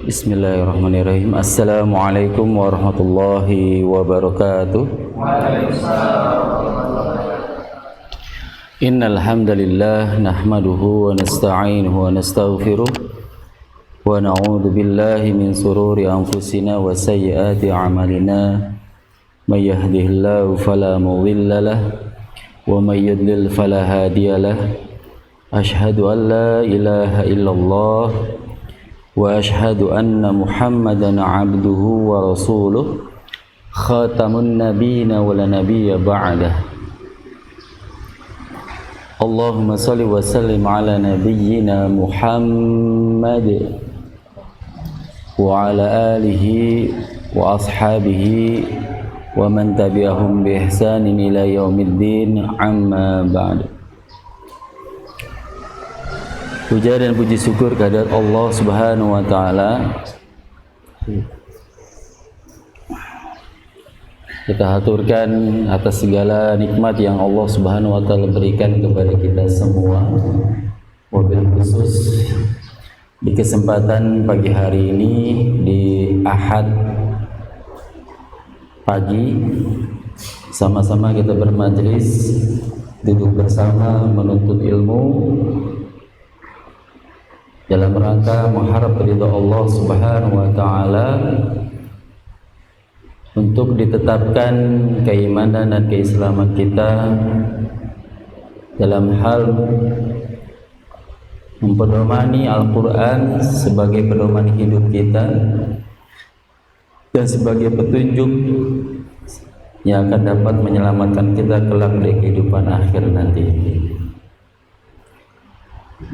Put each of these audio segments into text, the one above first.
Bismillahirrahmanirrahim. Assalamualaikum warahmatullahi wabarakatuh. Innal hamdalillah nahmaduhu wa nasta'inuhu wa nastaghfiruh wa na'udzu billahi min sururi anfusina wa sayyiati a'malina. May yahdihillahu fala mudilla lahu wa may yudlil fala hadiya lahu. Asyhadu an la ilaha illallah wa ashhadu anna Muhammadan abduhu wa rasuluh khatamun nabiyina wa la nabiyya ba'dah. Allahumma salli wa sallim ala nabiyyina Muhammad wa ala alihi wa ashabihi wa man tabi'ahum bi ihsanin ila yaumiddin, amma ba'd. Puja dan puji syukur kehadirat Allah Subhanahu wa taala. Kita haturkan atas segala nikmat yang Allah Subhanahu wa taala berikan kepada kita semua. Wabil khusus di kesempatan pagi hari ini, di Ahad pagi, sama-sama kita bermajlis, duduk bersama menuntut ilmu dalam rangka mengharap ridha Allah Subhanahu wa taala, untuk ditetapkan keimanan dan keislaman kita dalam hal mempedomani Al-Quran sebagai pedoman hidup kita dan sebagai petunjuk yang akan dapat menyelamatkan kita kelak di kehidupan akhir nanti.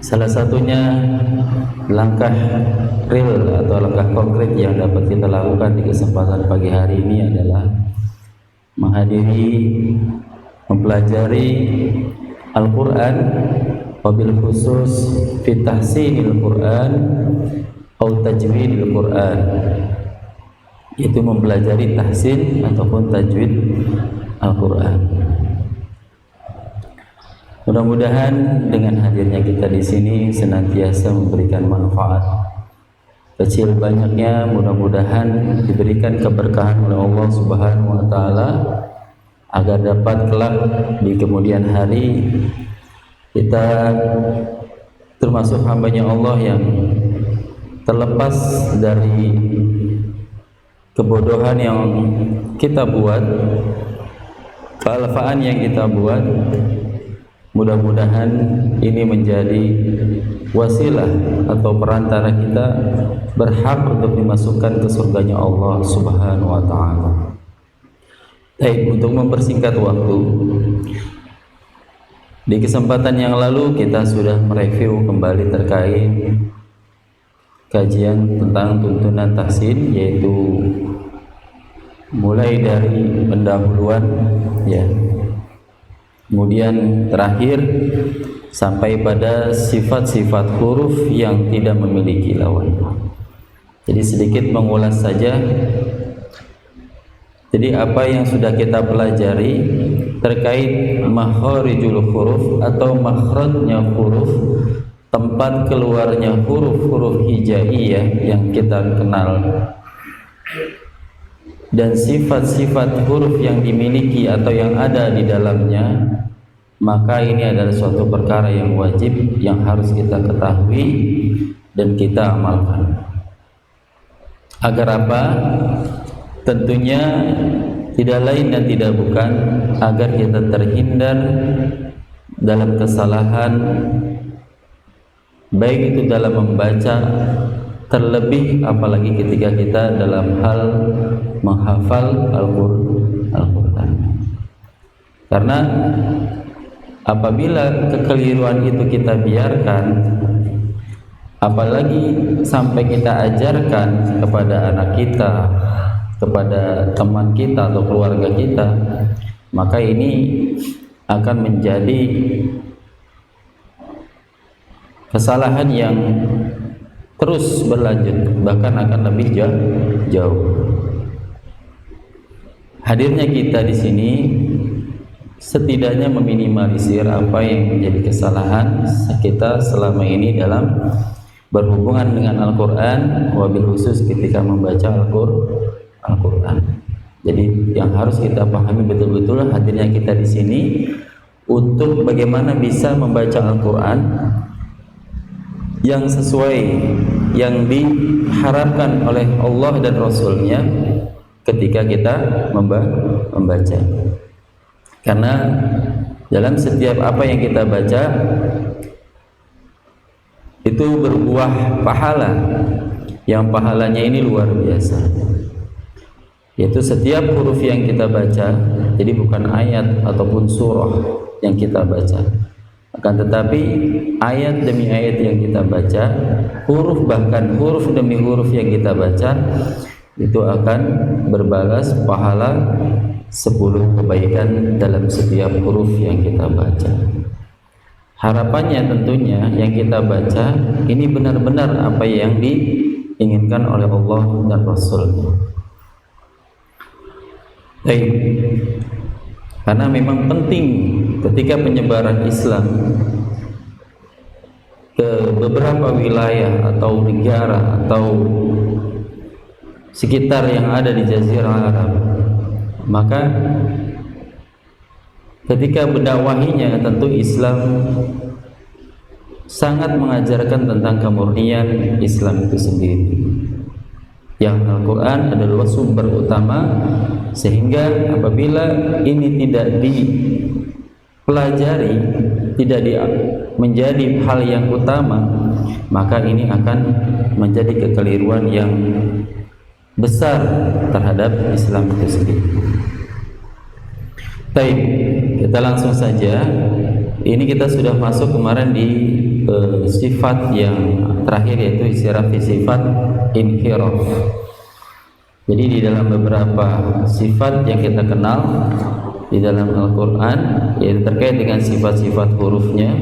Salah satunya langkah real atau langkah konkret yang dapat kita lakukan di kesempatan pagi hari ini adalah menghadiri, mempelajari Al-Quran, wabil khusus fi tahsinil Quran atau tajwidil Quran, yaitu mempelajari tahsin ataupun tajwid Al-Quran. Mudah-mudahan dengan hadirnya kita di sini senantiasa memberikan manfaat. Kecil banyaknya mudah-mudahan diberikan keberkahan oleh Allah Subhanahu wa taala, agar dapat kelak di kemudian hari kita termasuk hamba-Nya Allah yang terlepas dari kebodohan yang kita buat, kealfaan yang kita buat. Mudah-mudahan ini menjadi wasilah atau perantara kita berhak untuk dimasukkan ke surganya Allah Subhanahu wa taala. Baik, untuk mempersingkat waktu, di kesempatan yang lalu kita sudah mereview kembali terkait kajian tentang tuntunan tahsin, yaitu mulai dari pendahuluan, ya, kemudian terakhir sampai pada sifat-sifat huruf yang tidak memiliki lawan. Jadi sedikit mengulas saja. Jadi apa yang sudah kita pelajari terkait makharijul huruf atau makhrajnya huruf, tempat keluarnya huruf-huruf hijaiyah yang kita kenal, dan sifat-sifat huruf yang dimiliki atau yang ada di dalamnya, maka ini adalah suatu perkara yang wajib yang harus kita ketahui dan kita amalkan. Agar apa? Tentunya tidak lain dan tidak bukan agar kita terhindar dalam kesalahan, baik itu dalam membaca, terlebih apalagi ketika kita dalam hal menghafal Al-Quran. Karena apabila kekeliruan itu kita biarkan, apalagi sampai kita ajarkan kepada anak kita, kepada teman kita atau keluarga kita, maka ini akan menjadi kesalahan yang terus berlanjut, bahkan akan lebih jauh. Hadirnya kita di sini setidaknya meminimalisir apa yang menjadi kesalahan kita selama ini dalam berhubungan dengan Al-Quran, wabil khusus ketika membaca Al-Quran. Jadi yang harus kita pahami betul-betul hadirnya kita di sini untuk bagaimana bisa membaca Al-Quran yang sesuai yang diharapkan oleh Allah dan Rasulnya ketika kita membaca. Karena dalam setiap apa yang kita baca itu berbuah pahala, yang pahalanya ini luar biasa, yaitu setiap huruf yang kita baca. Jadi bukan ayat ataupun surah yang kita baca, akan tetapi ayat demi ayat yang kita baca, huruf bahkan huruf demi huruf yang kita baca, itu akan berbalas pahala 10 kebaikan dalam setiap huruf yang kita baca. Harapannya tentunya yang kita baca ini benar-benar apa yang diinginkan oleh Allah dan Rasul-Nya. Baik. Karena memang penting ketika penyebaran Islam ke beberapa wilayah atau negara atau sekitar yang ada di Jazirah Arab, maka ketika mendakwahinya tentu Islam sangat mengajarkan tentang kemurnian Islam itu sendiri, yang Al-Quran adalah sumber utama, sehingga apabila ini tidak dipelajari, tidak menjadi hal yang utama, maka ini akan menjadi kekeliruan yang besar terhadap Islam itu sendiri. Baik, kita langsung saja. Ini kita sudah masuk kemarin di sifat yang terakhir, yaitu sifat inhiraf. Jadi di dalam beberapa sifat yang kita kenal di dalam Al-Quran, yaitu terkait dengan sifat-sifat hurufnya,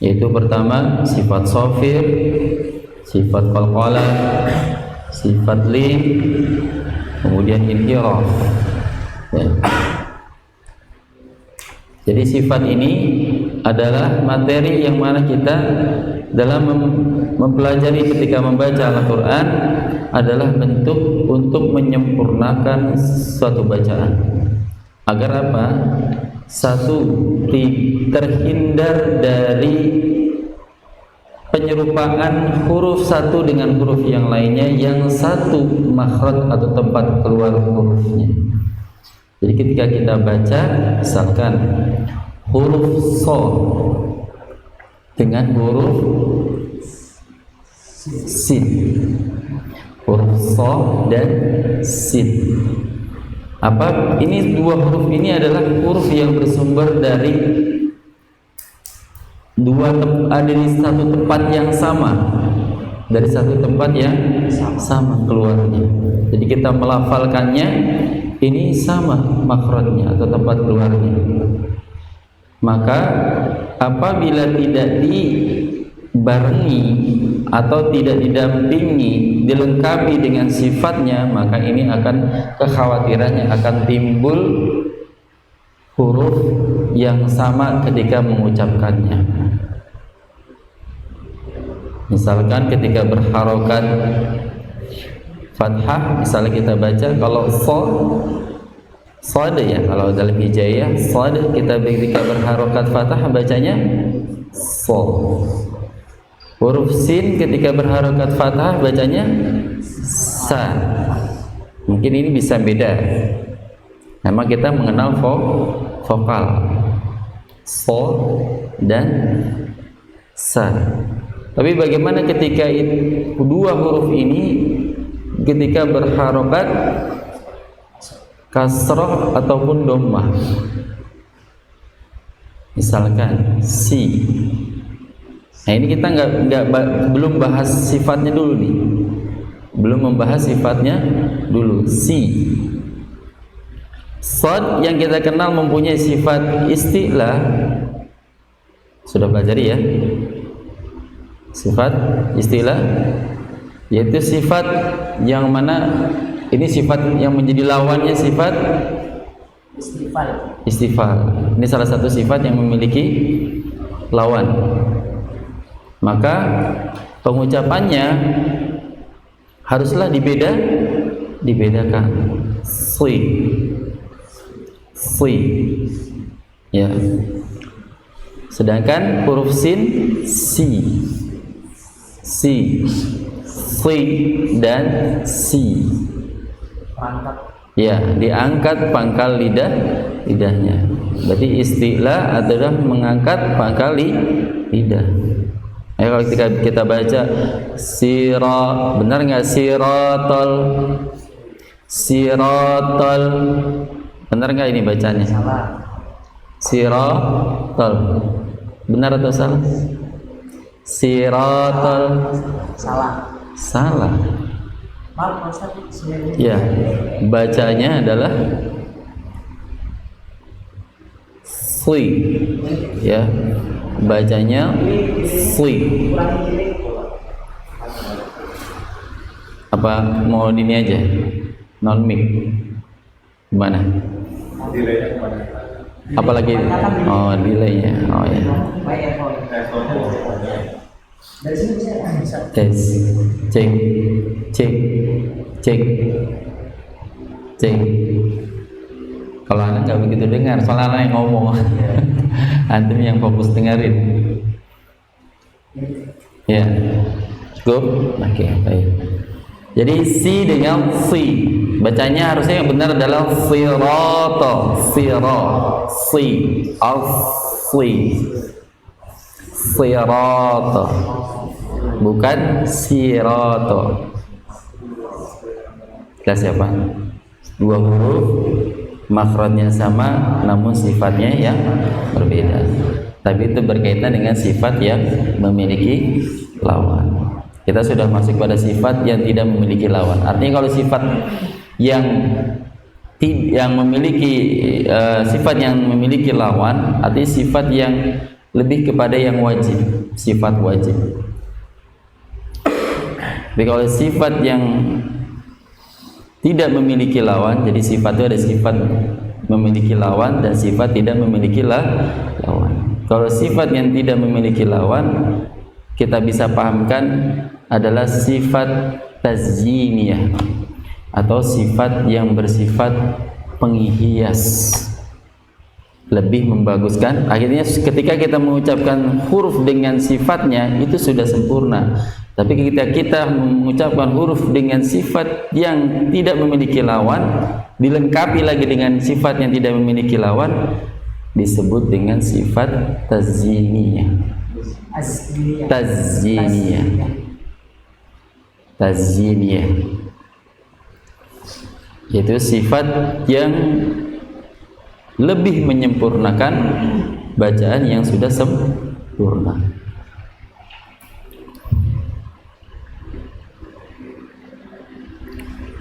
yaitu pertama sifat sofir, sifat qalqalah, sifat lin, kemudian inhiraf. Ya. Jadi sifat ini adalah materi yang mana kita dalam mempelajari ketika membaca Al-Quran adalah bentuk untuk menyempurnakan suatu bacaan. Agar apa? Satu, terhindar dari penyerupaan huruf satu dengan huruf yang lainnya, yang satu makhraj atau tempat keluar hurufnya. Jadi ketika kita baca, misalkan huruf so dengan huruf sin, huruf so dan sin. Apa ini? Dua huruf ini adalah huruf yang bersumber dari ada di satu tempat yang sama, dari satu tempat yang sama keluarnya. Jadi kita melafalkannya ini sama makhrajnya atau tempat keluarnya. Maka apabila tidak dibarengi atau tidak didampingi, dilengkapi dengan sifatnya, maka ini akan kekhawatirannya akan timbul huruf yang sama ketika mengucapkannya. Misalkan ketika berharokat fathah, misalnya kita baca kalau sad ya, kalau dalam hijaiyah sad, kita ketika berharokat fathah bacanya so. Huruf sin ketika berharokat fathah bacanya sa. Mungkin ini bisa beda. Nama kita mengenal vokal so dan sa. Tapi bagaimana ketika dua huruf ini ketika berharokat kasrah ataupun dhammah? Misalkan si. Nah ini kita belum bahas sifatnya dulu nih. Belum membahas sifatnya dulu. Si. Shad yang kita kenal mempunyai sifat isti'la. Sudah pelajari ya? Sifat isti'la, yaitu sifat yang mana ini sifat yang menjadi lawannya sifat istifal. Ini salah satu sifat yang memiliki lawan. Maka pengucapannya haruslah dibedakan. Si, ya. Sedangkan huruf sin, si, dan si. Ya, diangkat pangkal lidahnya. Berarti istilah adalah mengangkat pangkal lidah. Kalau kita baca sirat, benar nggak siratal, benar nggak ini bacanya? Siratal, benar atau salah? Siratal, salah. Ya, bacanya adalah si, ya, bacanya si. Apa mau ini aja, non mic, gimana? Apalagi, oh delaynya, oh ya. Tes, cek. Kalau anak nggak begitu dengar, soalnya anak yang ngomong, antum yang fokus dengerin. Ya, cukup. Oke, baik. Jadi si dengan si, bacanya harusnya yang benar adalah sirata, sirata, bukan sirato. Kelas siapa? Dua huruf, makhrajnya sama, namun sifatnya yang berbeda. Tapi itu berkaitan dengan sifat yang memiliki lawan. Kita sudah masuk pada sifat yang tidak memiliki lawan. Artinya kalau sifat yang memiliki sifat yang memiliki lawan, artinya sifat yang lebih kepada yang wajib, sifat wajib. Tapi kalau sifat yang tidak memiliki lawan, jadi sifat itu ada sifat memiliki lawan dan sifat tidak memiliki lawan. Kalau sifat yang tidak memiliki lawan, kita bisa pahamkan adalah sifat tazyiniyah atau sifat yang bersifat penghias, lebih membaguskan. Akhirnya ketika kita mengucapkan huruf dengan sifatnya itu sudah sempurna. Tapi ketika kita mengucapkan huruf dengan sifat yang tidak memiliki lawan, dilengkapi lagi dengan sifat yang tidak memiliki lawan, disebut dengan sifat tazyiniyah. Tazyiniyah, yaitu sifat yang lebih menyempurnakan bacaan yang sudah sempurna.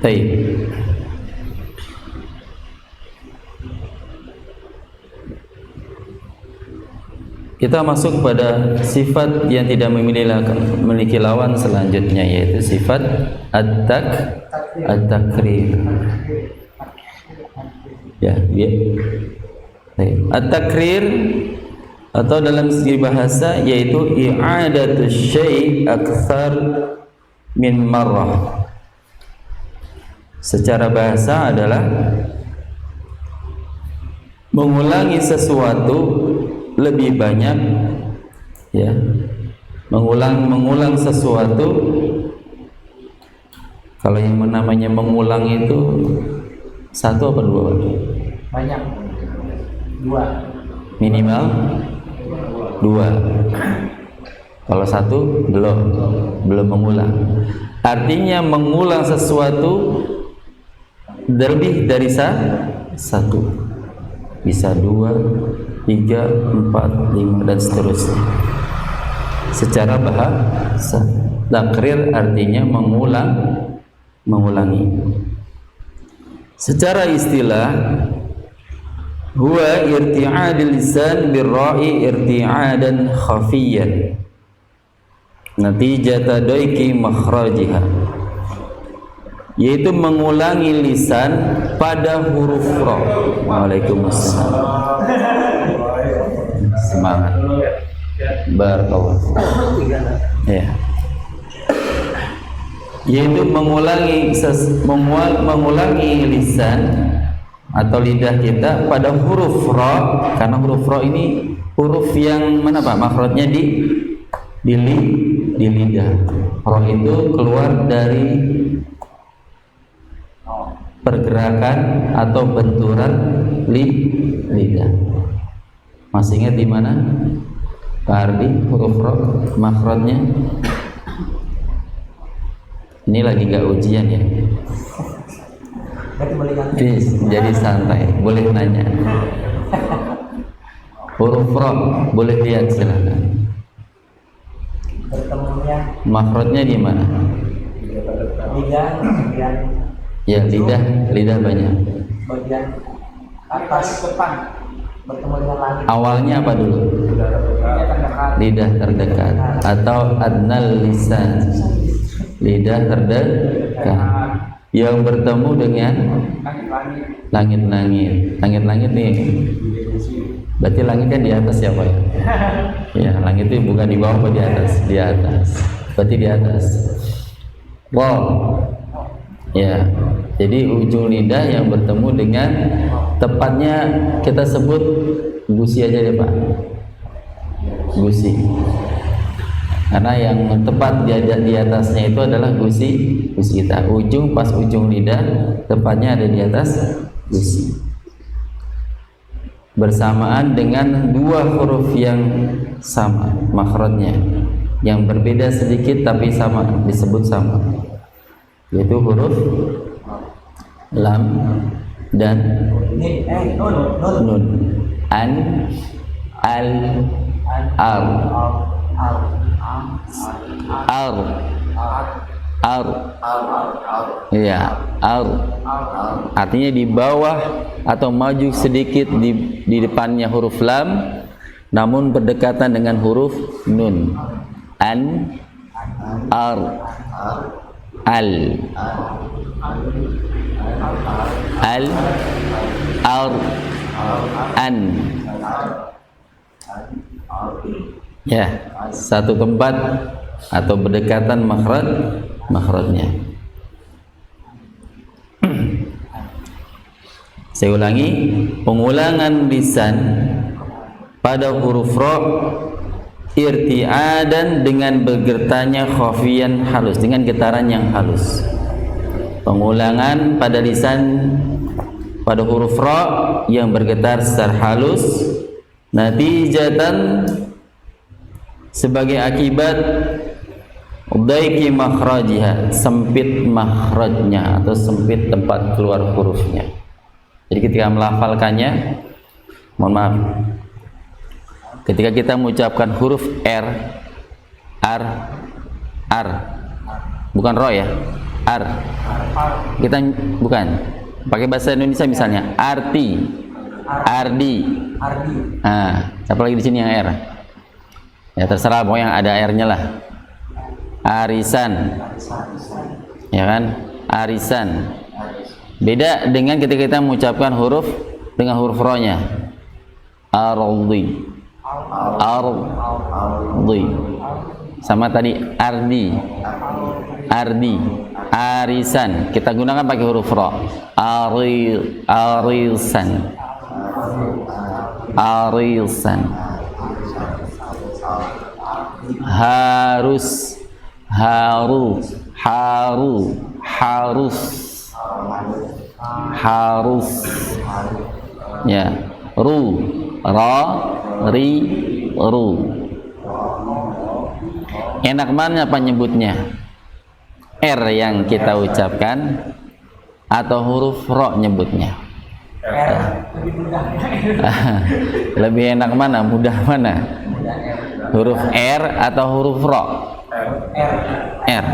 Baik. Kita masuk pada sifat yang tidak memiliki lawan selanjutnya, yaitu sifat at-takrir. Ya. At-takrir atau dalam segi bahasa yaitu i'adatu syai' aktsar min marrah. Secara bahasa adalah mengulangi sesuatu lebih banyak, ya, mengulang sesuatu. Kalau yang namanya mengulang itu satu apa dua? Banyak, dua minimal, dua. Kalau satu belum mengulang. Artinya mengulang sesuatu lebih dari satu, bisa 2, 3, 4, 5 dan seterusnya. Secara bahasa takrir artinya mengulangi. Secara istilah huwa irti'adul lisan birra'i irti'adan khafiyan natijata daiki makhrajiha, yaitu mengulangi lisan pada huruf ra. Waalaikumsalam. Semangat. Barakallah. Ya. yaitu mengulangi lisan atau lidah kita pada huruf ra, karena huruf ra ini huruf yang mana Pak? Makhrajnya di lidah. Ra itu keluar dari pergerakan atau benturan lidah. Masih ingat di mana Pak Ardi huruf ra makhrajnya? Ini lagi gak ujian ya? Jadi santai, boleh nanya. Huruf ra, boleh lihat silakan. Bertemunya Makhrajnya di mana? lidah bagian Ya, lidah banyak. bagian atas depan bertemu dengan langit. Awalnya apa dulu? Lidah terdekat. Lidah terdekat atau adnal lisan. Lidah terdekat yang bertemu dengan Langit-langit. langit nih. Berarti langit kan di atas ya Pak? Ya, langit itu bukan di bawah, apa di atas? Di atas. Berarti di atas. Wow. Ya. Jadi ujung lidah yang bertemu dengan, tepatnya kita sebut gusi aja deh Pak. Gusi. Karena yang tepat di atasnya itu adalah gusi kita. Pas ujung lidah tepatnya ada di atas gusi. Bersamaan dengan dua huruf yang sama makhrajnya, yang berbeda sedikit tapi sama, disebut sama, yaitu huruf lam dan nun. An, al, ar, ya, artinya di bawah atau maju sedikit di depannya huruf lam, namun berdekatan dengan huruf nun. An, ar, al, ar, an. Ya, satu tempat atau berdekatan makhrajnya. Saya ulangi, pengulangan lisan pada huruf ra irti'adan dengan bergertanya khafiyan halus, dengan getaran yang halus. Pengulangan pada lisan pada huruf ra yang bergetar secara halus, natijatan sebagai akibat daiki makhrajiha, sempit makhrajnya atau sempit tempat keluar hurufnya. Jadi ketika melafalkannya, mohon maaf, ketika kita mengucapkan huruf R, bukan ro ya, kita bukan pakai bahasa Indonesia misalnya arti, apalagi di sini yang R, ya terserah, pokoknya yang ada R-nya lah. Arisan, ya kan, arisan. Beda dengan ketika kita mengucapkan huruf dengan huruf ro-nya, ardi, sama tadi ardi, arisan. Kita gunakan pakai huruf ro, arisan, harus, harus, ya, ru, enak mana penyebutnya? R yang kita ucapkan atau huruf ro nyebutnya? Lebih enak mana? Mudah mana? Huruf R atau huruf ro? R.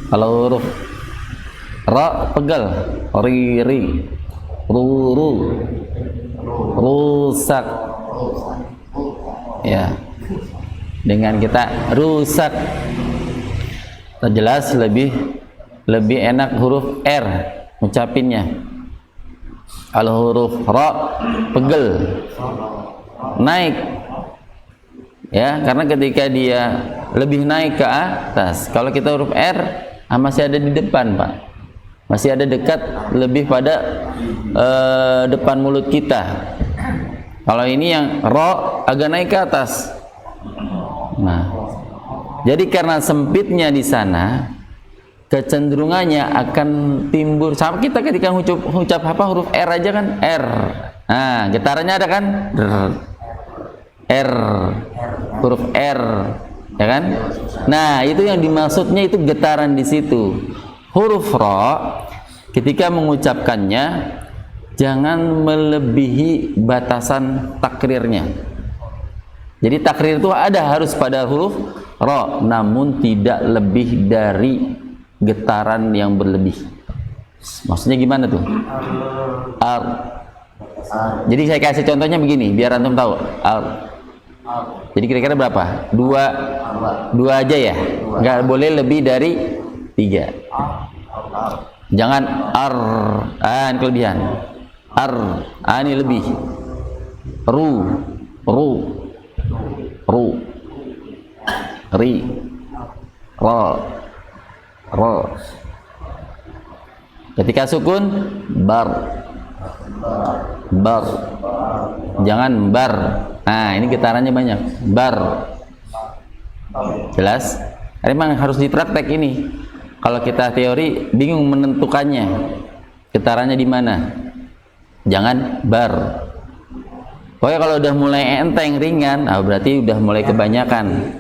Kalau huruf ro pegel, ri, rusak, ya, dengan kita rusak, jelas lebih enak huruf R ngucapinnya. Kalau huruf ro pegel, naik, ya, karena ketika dia lebih naik ke atas. Kalau kita huruf R masih ada di depan, Pak. Masih ada dekat, lebih pada depan mulut kita. Kalau ini yang ro agak naik ke atas. Nah, jadi karena sempitnya di sana, kecenderungannya akan timbul. Sama kita ketika ucap apa huruf R aja kan, R. Nah, getarannya ada kan, R, huruf R, ya kan? Nah, itu yang dimaksudnya itu getaran di situ. Huruf ro ketika mengucapkannya jangan melebihi batasan takrirnya. Jadi takrir itu harus pada huruf ro, namun tidak lebih dari getaran yang berlebih. Maksudnya gimana tuh? Ar. Jadi saya kasih contohnya begini, biar antum tahu. Ar. Jadi kira-kira berapa? Dua aja ya. Nggak boleh lebih dari 3. Jangan ar. Ini kelebihan. Ar. Ini lebih. Ru. Ri. Ro. Ketika sukun bar. Jangan bar. Nah, ini getarannya banyak. Bar. Jelas? Memang harus dipraktek ini. Kalau kita teori bingung menentukannya. Getarannya di mana? Jangan bar. Pokoknya kalau udah mulai enteng, ringan, berarti udah mulai kebanyakan.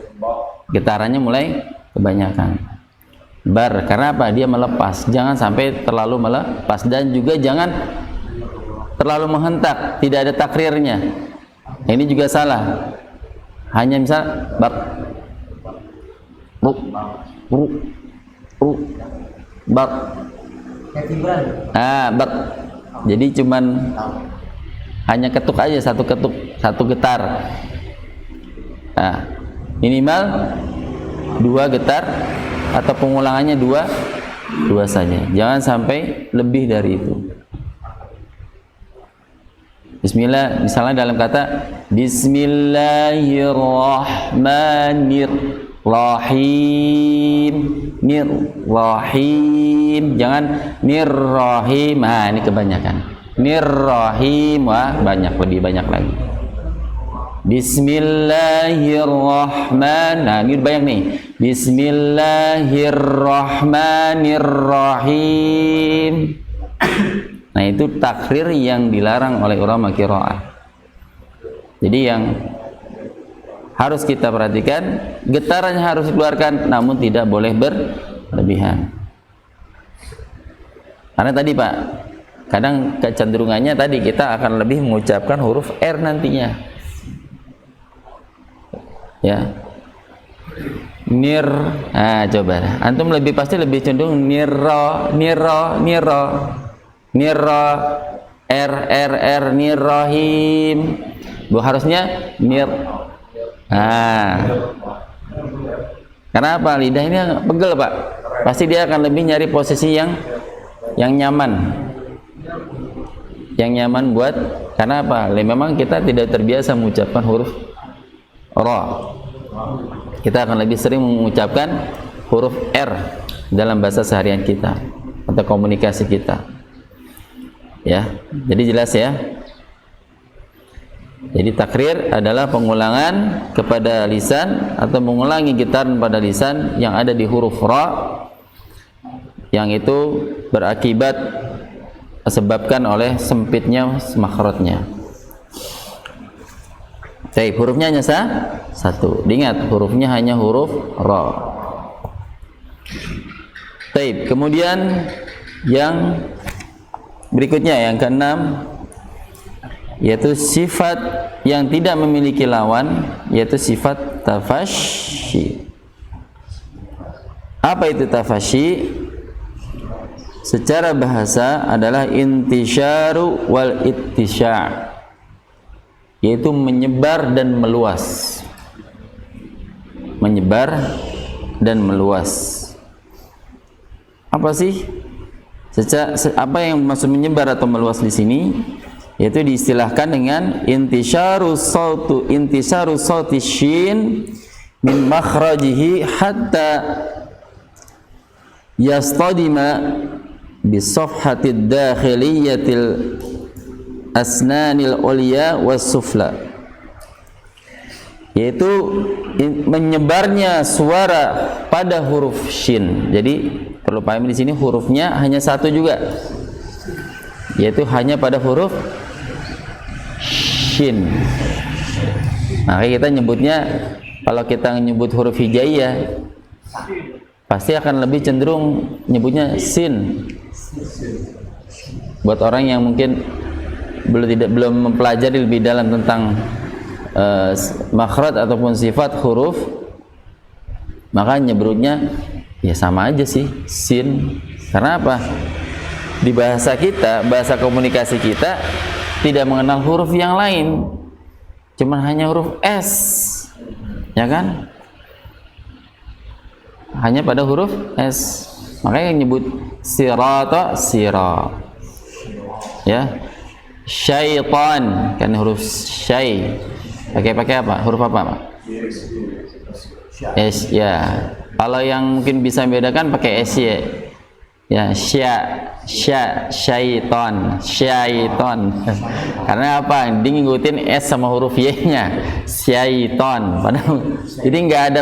Getarannya mulai kebanyakan. Bar, karena apa? Dia melepas. Jangan sampai terlalu melepas, dan juga jangan terlalu menghentak, tidak ada takrirnya. Ini juga salah. Hanya misal bar, bar. Bar. Jadi cuman hanya ketuk aja, satu getar. Nah, minimal 2 getar atau pengulangannya 2 saja. Jangan sampai lebih dari itu. Bismillah, misalnya dalam kata Bismillahirrahmanirrahim. Nirrahim, jangan nirrahim. Ini kebanyakan. Nirrahim, banyak, lebih banyak lagi. Bismillahirrahmanirrahim. Ini banyak nih. Bismillahirrahmanirrahim. Nah, itu takrir yang dilarang oleh ulama qiraah. Jadi yang harus kita perhatikan, getarannya harus dikeluarkan, namun tidak boleh berlebihan. Karena tadi Pak, kadang kecenderungannya tadi kita akan lebih mengucapkan huruf R nantinya. Ya. Nir. Coba. Antum lebih pasti lebih cenderung niro. R nirrahim. Harusnya nir. Karena apa? Lidah ini pegel, Pak. Pasti dia akan lebih nyari posisi yang nyaman. Yang nyaman buat, karena apa? Memang kita tidak terbiasa mengucapkan huruf ra. Kita akan lebih sering mengucapkan huruf R dalam bahasa seharian kita atau komunikasi kita. Ya, jadi jelas ya. Jadi takrir adalah pengulangan kepada lisan atau mengulangi getaran pada lisan yang ada di huruf ra, yang itu berakibat disebabkan oleh sempitnya makhrajnya. Baik, hurufnya hanya satu. Diingat, hurufnya hanya huruf ra. Baik, kemudian yang berikutnya yang keenam, yaitu sifat yang tidak memiliki lawan, yaitu sifat tafasyi. Apa itu tafasyi? Secara bahasa adalah intisyaru wal ittisya', yaitu menyebar dan meluas. Menyebar dan meluas. Apa sih? Apa yang maksud menyebar atau meluas di sini? Yaitu diistilahkan dengan intisyaru sauti shin min makhrajihi hatta yastadima bisafhatid dakhiliyatil asnanil ulya was sufla, yaitu menyebarnya suara pada huruf shin. Jadi perlu pahami di sini hurufnya hanya satu juga, yaitu hanya pada huruf shin. Makanya kita nyebutnya, kalau kita nyebut huruf hijaiyah pasti akan lebih cenderung nyebutnya sin. Buat orang yang mungkin belum mempelajari lebih dalam tentang makhraj ataupun sifat huruf, maka nyebutnya ya sama aja sih, sin. Karena apa? Di bahasa kita, bahasa komunikasi kita tidak mengenal huruf yang lain, cuman hanya huruf S, ya kan? Hanya pada huruf S. Makanya yang nyebut sirata, sira, ya. Syaitan kan huruf syai. Pakai apa? Huruf apa, Pak? S, ya. Kalau yang mungkin bisa membedakan pakai S, ya. Ya, syaitan. Karena apa? Dia ngikutin S sama huruf Y-nya. Syaitan. Padahal jadi nggak ada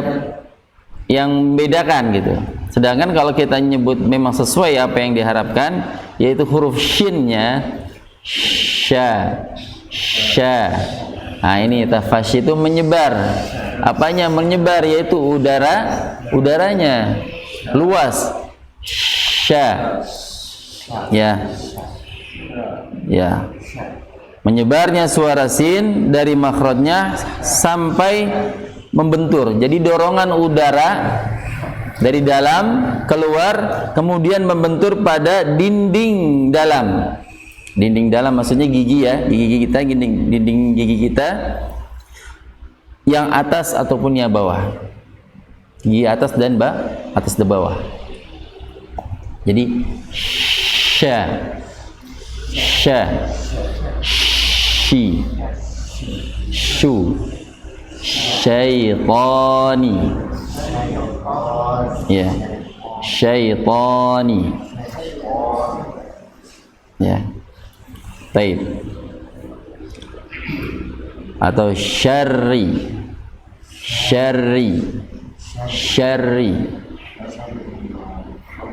yang membedakan gitu. Sedangkan kalau kita nyebut memang sesuai apa yang diharapkan, yaitu huruf shin-nya sya. Nah, ini tafashi itu menyebar. Apanya menyebar? Yaitu udaranya luas. Sya. Ya. Menyebarnya suara sin dari makhrajnya sampai membentur. Jadi dorongan udara dari dalam keluar kemudian membentur pada dinding dalam. Dinding dalam maksudnya gigi, ya, gigi kita, dinding gigi kita yang atas ataupun yang bawah. Gigi atas dan atas dan bawah. Jadi sya, shi, shu, syaitani, ya, syaitani, ya, baik, atau syarri,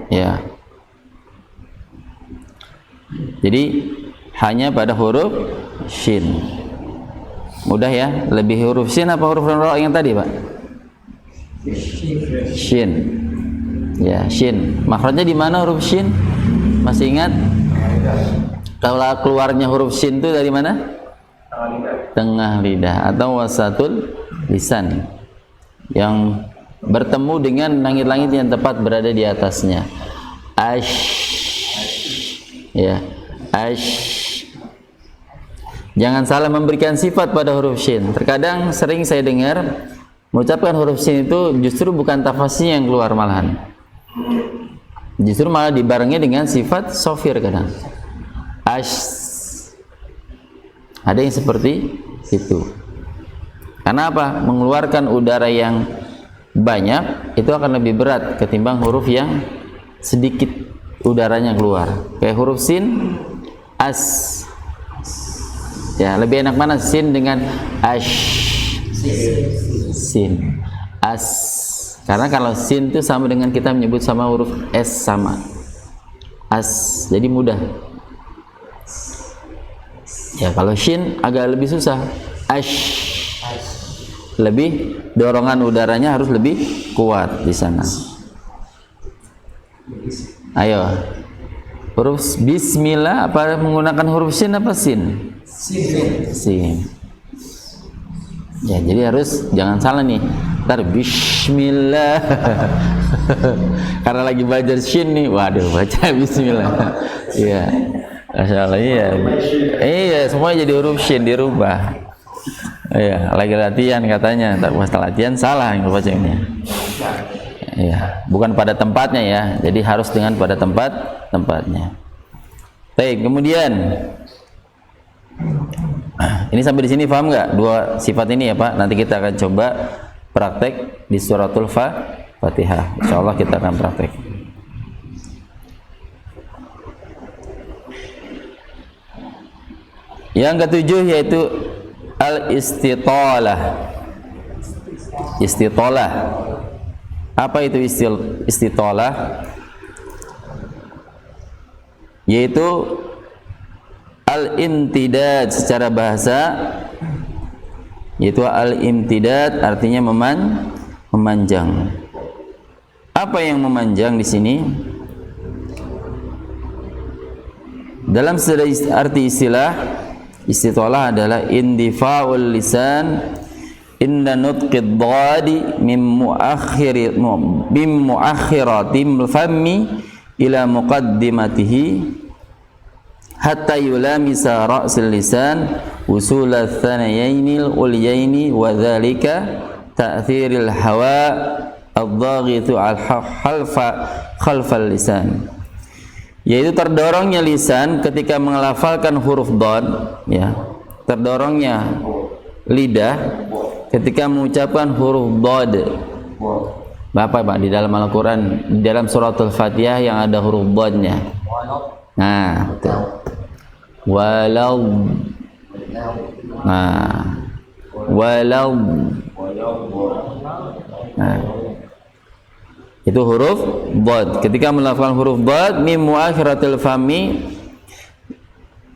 ya. Jadi hanya pada huruf shin. Mudah ya? Lebih huruf shin apa huruf ra yang tadi, Pak? Shin. Ya, shin. Makhrajnya di mana huruf shin? Masih ingat? Kalau keluarnya huruf shin itu dari mana? Tengah lidah atau wasatul lisan, yang bertemu dengan langit-langit yang tepat berada di atasnya. Ya, jangan salah memberikan sifat pada huruf shin. Terkadang sering saya dengar mengucapkan huruf shin itu justru bukan tafasnya yang keluar malahan, justru malah dibarengi dengan sifat sofir kadang. Ada yang seperti itu. Karena apa? Mengeluarkan udara yang banyak itu akan lebih berat ketimbang huruf yang sedikit udaranya keluar. Kayak huruf sin, as. Ya, lebih enak mana sin dengan sin, as. Karena kalau sin itu sama dengan kita menyebut sama huruf s sama. As. Jadi mudah. Ya, kalau shin agak lebih susah. Lebih dorongan udaranya harus lebih kuat di sana. Ayo, huruf bismillah apa menggunakan huruf sin apa sin? Sin. Ya, jadi harus jangan salah nih. Ntar bismillah. Karena lagi belajar shin nih, waduh baca bismillah. Iya, masalah iya. Iya, semuanya jadi huruf shin dirubah. Iya, lagi latihan katanya. Tak pas latihan salah yang bacanya. Ya, bukan pada tempatnya ya. Jadi harus dengan pada tempatnya. Baik, kemudian ini sampai di sini paham nggak dua sifat ini ya Pak? Nanti kita akan coba praktek di suratul Fatihah. Insyaallah kita akan praktek. Yang ketujuh yaitu al-istitalah. Istitalah. Apa itu istitalah? Yaitu al-imtidad secara bahasa, yaitu al-imtidad artinya memanjang. Apa yang memanjang di sini? Dalam arti istilah, istitalah adalah indifa'ul lisan inda nutqid dhadi min muakhiratim fammi ila muqaddimatihi hatta yulamisa ra'sil lisan usul ats-thanayainil ulyaini wa dzalika ta'thiril hawa ad-dhaghitu khalfal lisan, yaitu terdorongnya lisan ketika mengelafalkan huruf dhad, ya, terdorongnya lidah ketika mengucapkan huruf dhad. Bapak di dalam Al-Quran, di dalam suratul Fatihah yang ada huruf dhadnya. Nah, betul. Walau. Nah, walau. Nah, itu huruf dhad. Ketika melafalkan huruf dhad mim muakhiratil fami,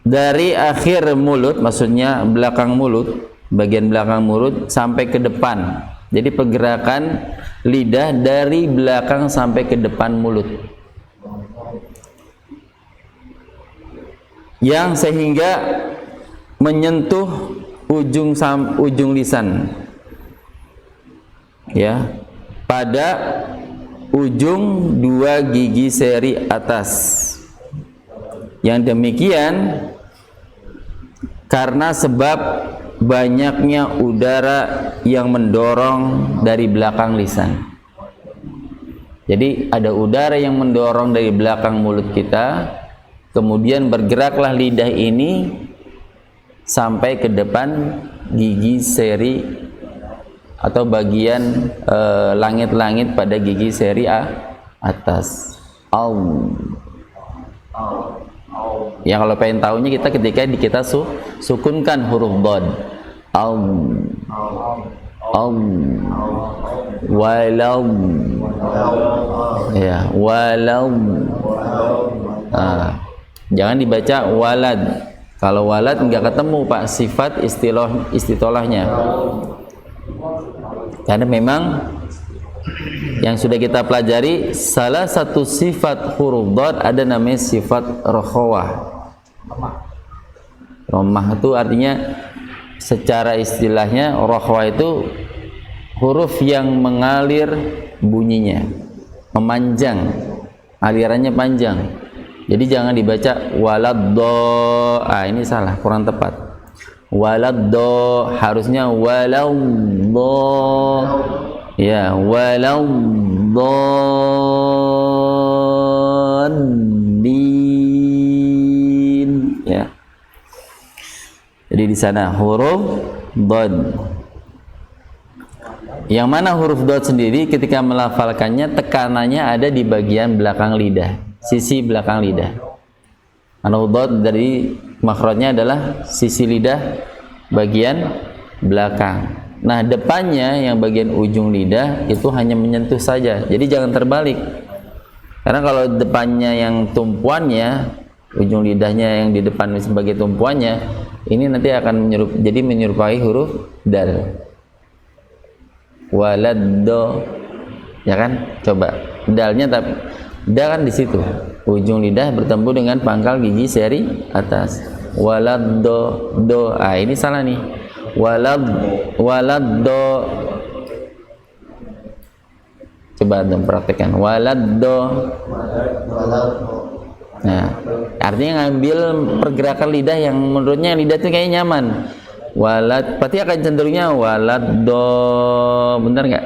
dari akhir mulut, maksudnya belakang mulut, bagian belakang mulut sampai ke depan. Jadi pergerakan lidah dari belakang sampai ke depan mulut, yang sehingga menyentuh ujung lisan, ya, pada ujung dua gigi seri atas. Yang demikian karena sebab banyaknya udara yang mendorong dari belakang lisan. Jadi ada udara yang mendorong dari belakang mulut kita, kemudian bergeraklah lidah ini sampai ke depan gigi seri atau bagian langit-langit pada gigi seri atas. Ya, kalau pengen tahunya ketika kita sukunkan huruf dhad. Walau. Ya, walau. Jangan dibaca walad. Kalau walad enggak ketemu Pak sifat istitolahnya. Karena memang yang sudah kita pelajari, salah satu sifat huruf dhad ada namanya sifat rokhawah. Romah itu artinya secara istilahnya rokhawah itu huruf yang mengalir bunyinya, memanjang, alirannya panjang. Jadi jangan dibaca waladdo. Ini salah, kurang tepat. Waladdo harusnya waladdo. Ya, walau dhaddin, ya. Jadi di sana huruf dhad. Yang mana huruf dhad sendiri ketika melafalkannya tekanannya ada di bagian belakang lidah, sisi belakang lidah. Karena dhad dari makhrajnya adalah sisi lidah bagian belakang. Nah, depannya yang bagian ujung lidah itu hanya menyentuh saja. Jadi jangan terbalik. Karena kalau depannya yang tumpuannya, ujung lidahnya yang di depan sebagai tumpuannya, ini nanti akan menyerupai huruf dal. Waladdo. Ya kan? Coba. Dalnya tapi dal kan di situ. Ujung lidah bertemu dengan pangkal gigi seri atas. Waladdo do. Ini salah nih. Waladdo. Coba Anda praktekkan waladdo. Nah, artinya ngambil pergerakan lidah yang menurutnya lidah itu kayaknya nyaman. Berarti akan cenderungnya waladdo. Benar nggak?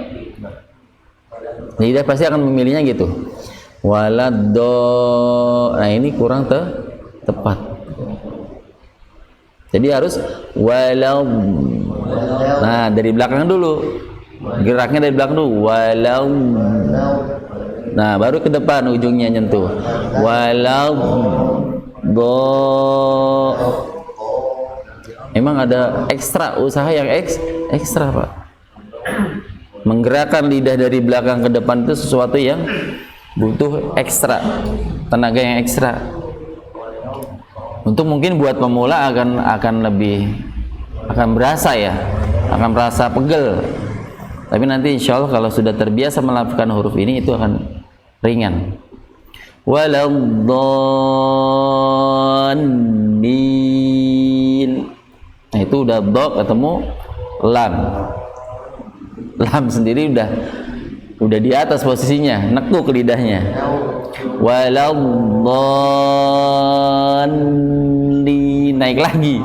Lidah pasti akan memilihnya gitu. Waladdo. Nah, ini kurang tepat. Jadi harus walau. Nah, dari belakang dulu. Geraknya dari belakang dulu. Walau. Nah, baru ke depan ujungnya nyentuh. Walau do. Emang ada ekstra usaha yang ekstra, Pak. Menggerakkan lidah dari belakang ke depan itu sesuatu yang butuh ekstra, tenaga yang ekstra. Untuk mungkin buat pemula akan berasa ya, akan merasa pegel. Tapi nanti insya Allah kalau sudah terbiasa melakukan huruf ini itu akan ringan. Waladhdallin. Nah itu udah dha ketemu lam. Lam sendiri udah di atas posisinya, nekuk lidahnya. Waladhdallin, naik lagi.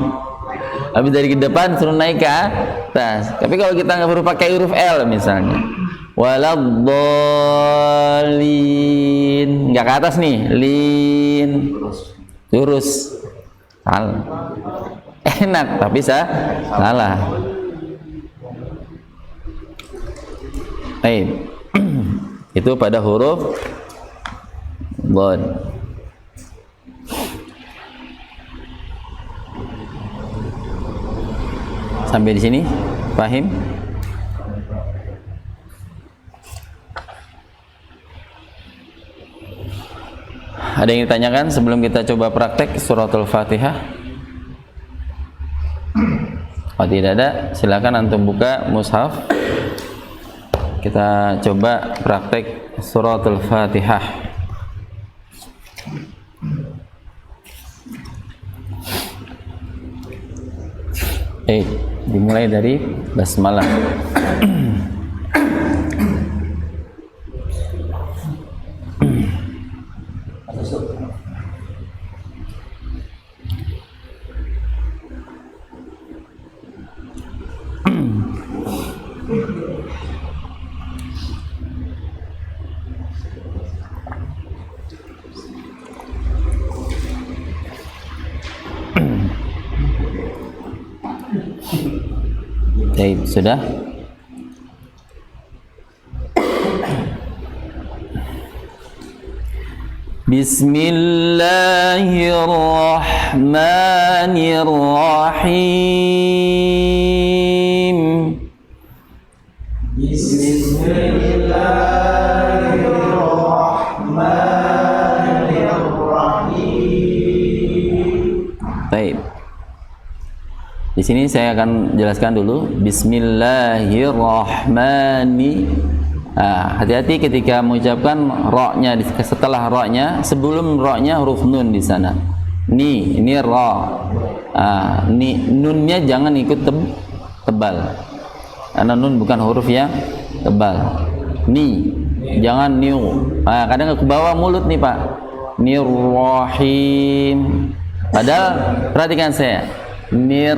Habis dari ke depan suruh naik ke atas. Tapi kalau kita nggak perlu pakai huruf L misalnya, waladhdallin, nggak ke atas nih, lin, lurus, salah. Enak tapi salah. Baik. Itu pada huruf dhad. Sampai di sini, paham? Ada yang ditanyakan sebelum kita coba praktek suratul Fatihah? Kalau tidak ada, silakan antum buka mushaf. Kita coba praktek suratul Fatihah. Dimulai dari basmalah. Baik, sudah? Bismillahirrahmanirrahim. Baik. Di sini saya akan jelaskan dulu. Bismillahirrahmanirrahim. Hati-hati ketika mengucapkan ra-nya setelah ra-nya, sebelum ra-nya huruf nun di sana. Ini ra. Ni nunnya jangan ikut tebal. Karena nun bukan huruf yang tebal. Ni, jangan niu. Kadang ke bawah mulut nih, Pak. Nirrahim. Padahal perhatikan saya. Nir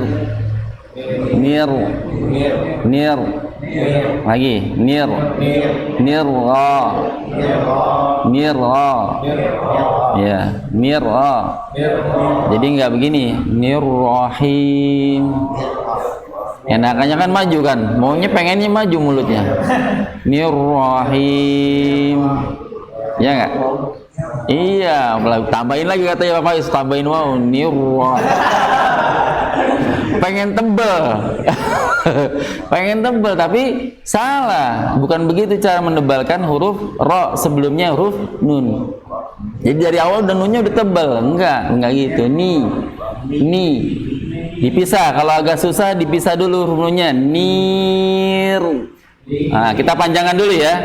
lagi nir ya nirra. Jadi nggak begini nirrahim. Enakannya kan maju kan, maunya pengennya maju mulutnya. Nirrahim, ya nggak? Iya, tambahin lagi katanya Bapak Yus, tambahin wow nirrahim. Pengen tebel. Pengen tebel tapi salah. Bukan begitu cara menebalkan huruf ra sebelumnya huruf nun. Jadi dari awal udah nunnya udah tebel. Enggak gitu. Ni. Dipisah. Kalau agak susah dipisah dulu huruf nunnya. Nir. Kita panjangkan dulu ya.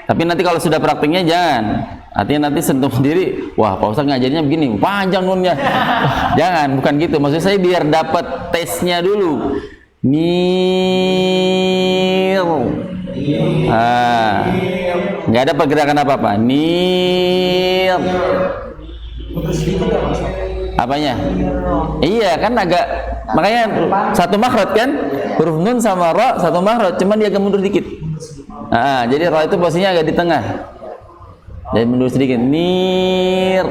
Tapi nanti kalau sudah praktiknya jangan. Artinya nanti sentuh sendiri, wah Pak Ustaz ngajarnya begini, panjang nunnya. Jangan, bukan gitu. Maksud saya biar dapat tesnya dulu. Nir. Nggak ada pergerakan apa-apa. Nir. Apanya? Iya kan agak, makanya satu makhraj kan, huruf nun sama ra satu makhraj, cuman dia agak mundur dikit. Jadi ra itu posisinya agak di tengah. Jadi mundur sedikit. Nir.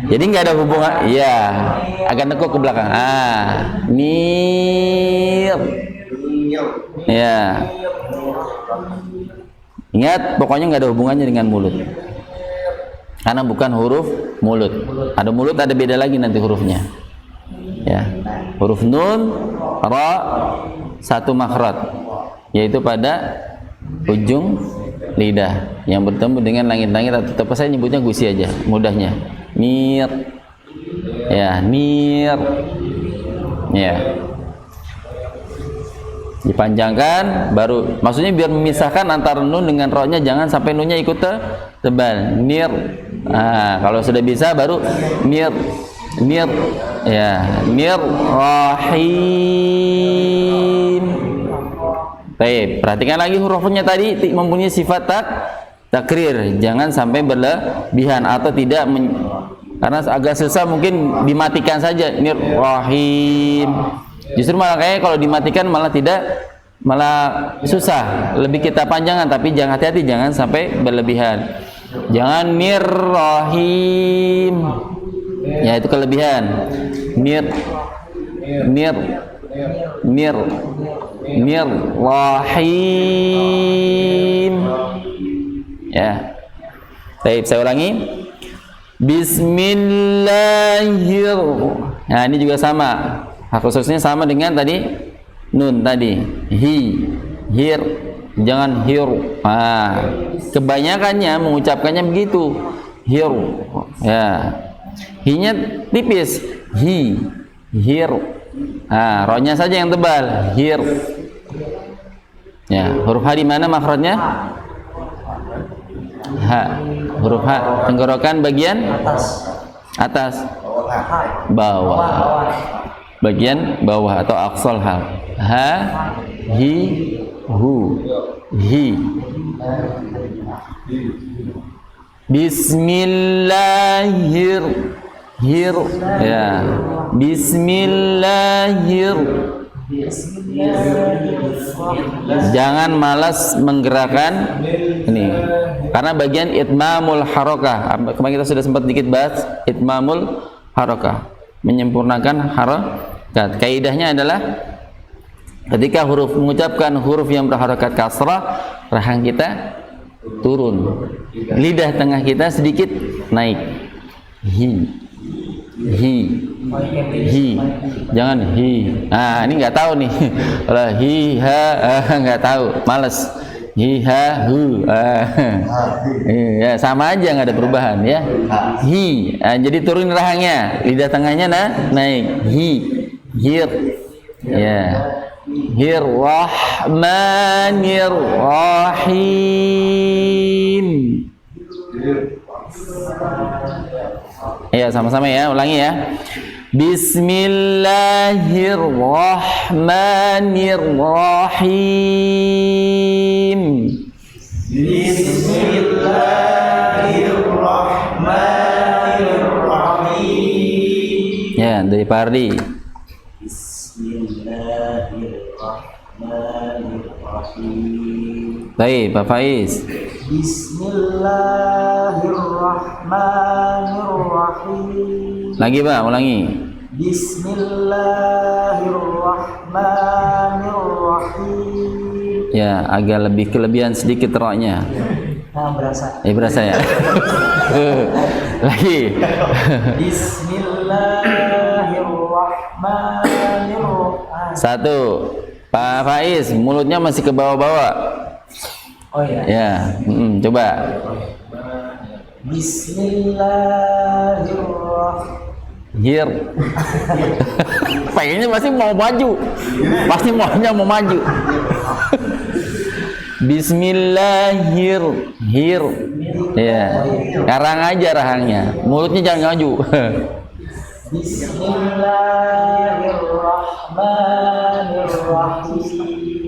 Jadi nggak ada hubungan. Iya, agak nekuk ke belakang. Nir. Ya. Ingat, pokoknya nggak ada hubungannya dengan mulut. Karena bukan huruf mulut. Ada mulut, ada beda lagi nanti hurufnya. Ya. huruf nun, ra, satu makhraj, yaitu pada ujung lidah yang bertemu dengan langit-langit, atau saya nyebutnya gusi aja, mudahnya. Mir, ya, mir, ya. Dipanjangkan, baru, maksudnya biar memisahkan antara nun dengan ro-nya, jangan sampai nunnya ikut tebal. Mir, nah, kalau sudah bisa baru mir, mir, ya, mir rahim. Baik, perhatikan lagi hurufnya tadi mempunyai sifat takrir, jangan sampai berlebihan atau tidak karena agak susah mungkin dimatikan saja mir rahim. Justru malah kayak kalau dimatikan malah susah, lebih kita panjangan, tapi jangan, hati-hati jangan sampai berlebihan. Jangan mir rahim, ya itu kelebihan. Mir rahim, ya. Baik, saya ulangi. Bismillahirrahmanirrahim. Nah, ini juga sama. Hak khususnya sama dengan tadi nun tadi. Hir, jangan hir. Nah, kebanyakannya mengucapkannya begitu. Hir, ya. Hi-nya tipis. Hir. Nah, ro-nya saja yang tebal. Hir. Ya, huruf H di mana makhrajnya? H. Huruf H, tenggorokan bagian atas. Bawah. Bagian bawah atau aqsal hal. Ha, hi, hu, hi. Bismillahir, ya. Bismillahir. Jangan malas menggerakkan ini, karena bagian itmamul harokah. Kemarin kita sudah sempat dikit bahas itmamul harokah, menyempurnakan harokat. Kaidahnya adalah ketika mengucapkan huruf yang berharokat kasrah, rahang kita turun, lidah tengah kita sedikit naik. Hi, jangan hi. Nah, ini nggak tahu nih. Kalau hi ha nggak tahu, males. Hi ha hu. Ya sama aja, nggak ada perubahan ya. Hi. Nah, jadi turun rahangnya, lidah tengahnya naik. Hi, hir, ya. Rahmanirrahim. Ya, sama-sama ya, ulangi ya. Bismillahirrahmanirrahim. Bismillahirrahmanirrahim. Ya, dari Pardi. Bismillahirrahmanirrahim. Baik, Pak Faiz. Bismillahirrahmanirrahim. Lagi Pak, ulangi. Bismillahirrahmanirrahim. Ya, agak lebih kelebihan sedikit ro-nya. Nah, berasa. Berasa ya. Lagi. Bismillahirrahmanirrahim. Satu. Pak Faiz, mulutnya masih ke bawah-bawah. Oh iya. Ya, coba. Bismillahirrahmanirrahim. Pengennya masih mau maju, pasti maunya mau maju. Bismillahir, ya, karang aja rahangnya, mulutnya jangan maju. Bismillahirrahmanirrahim.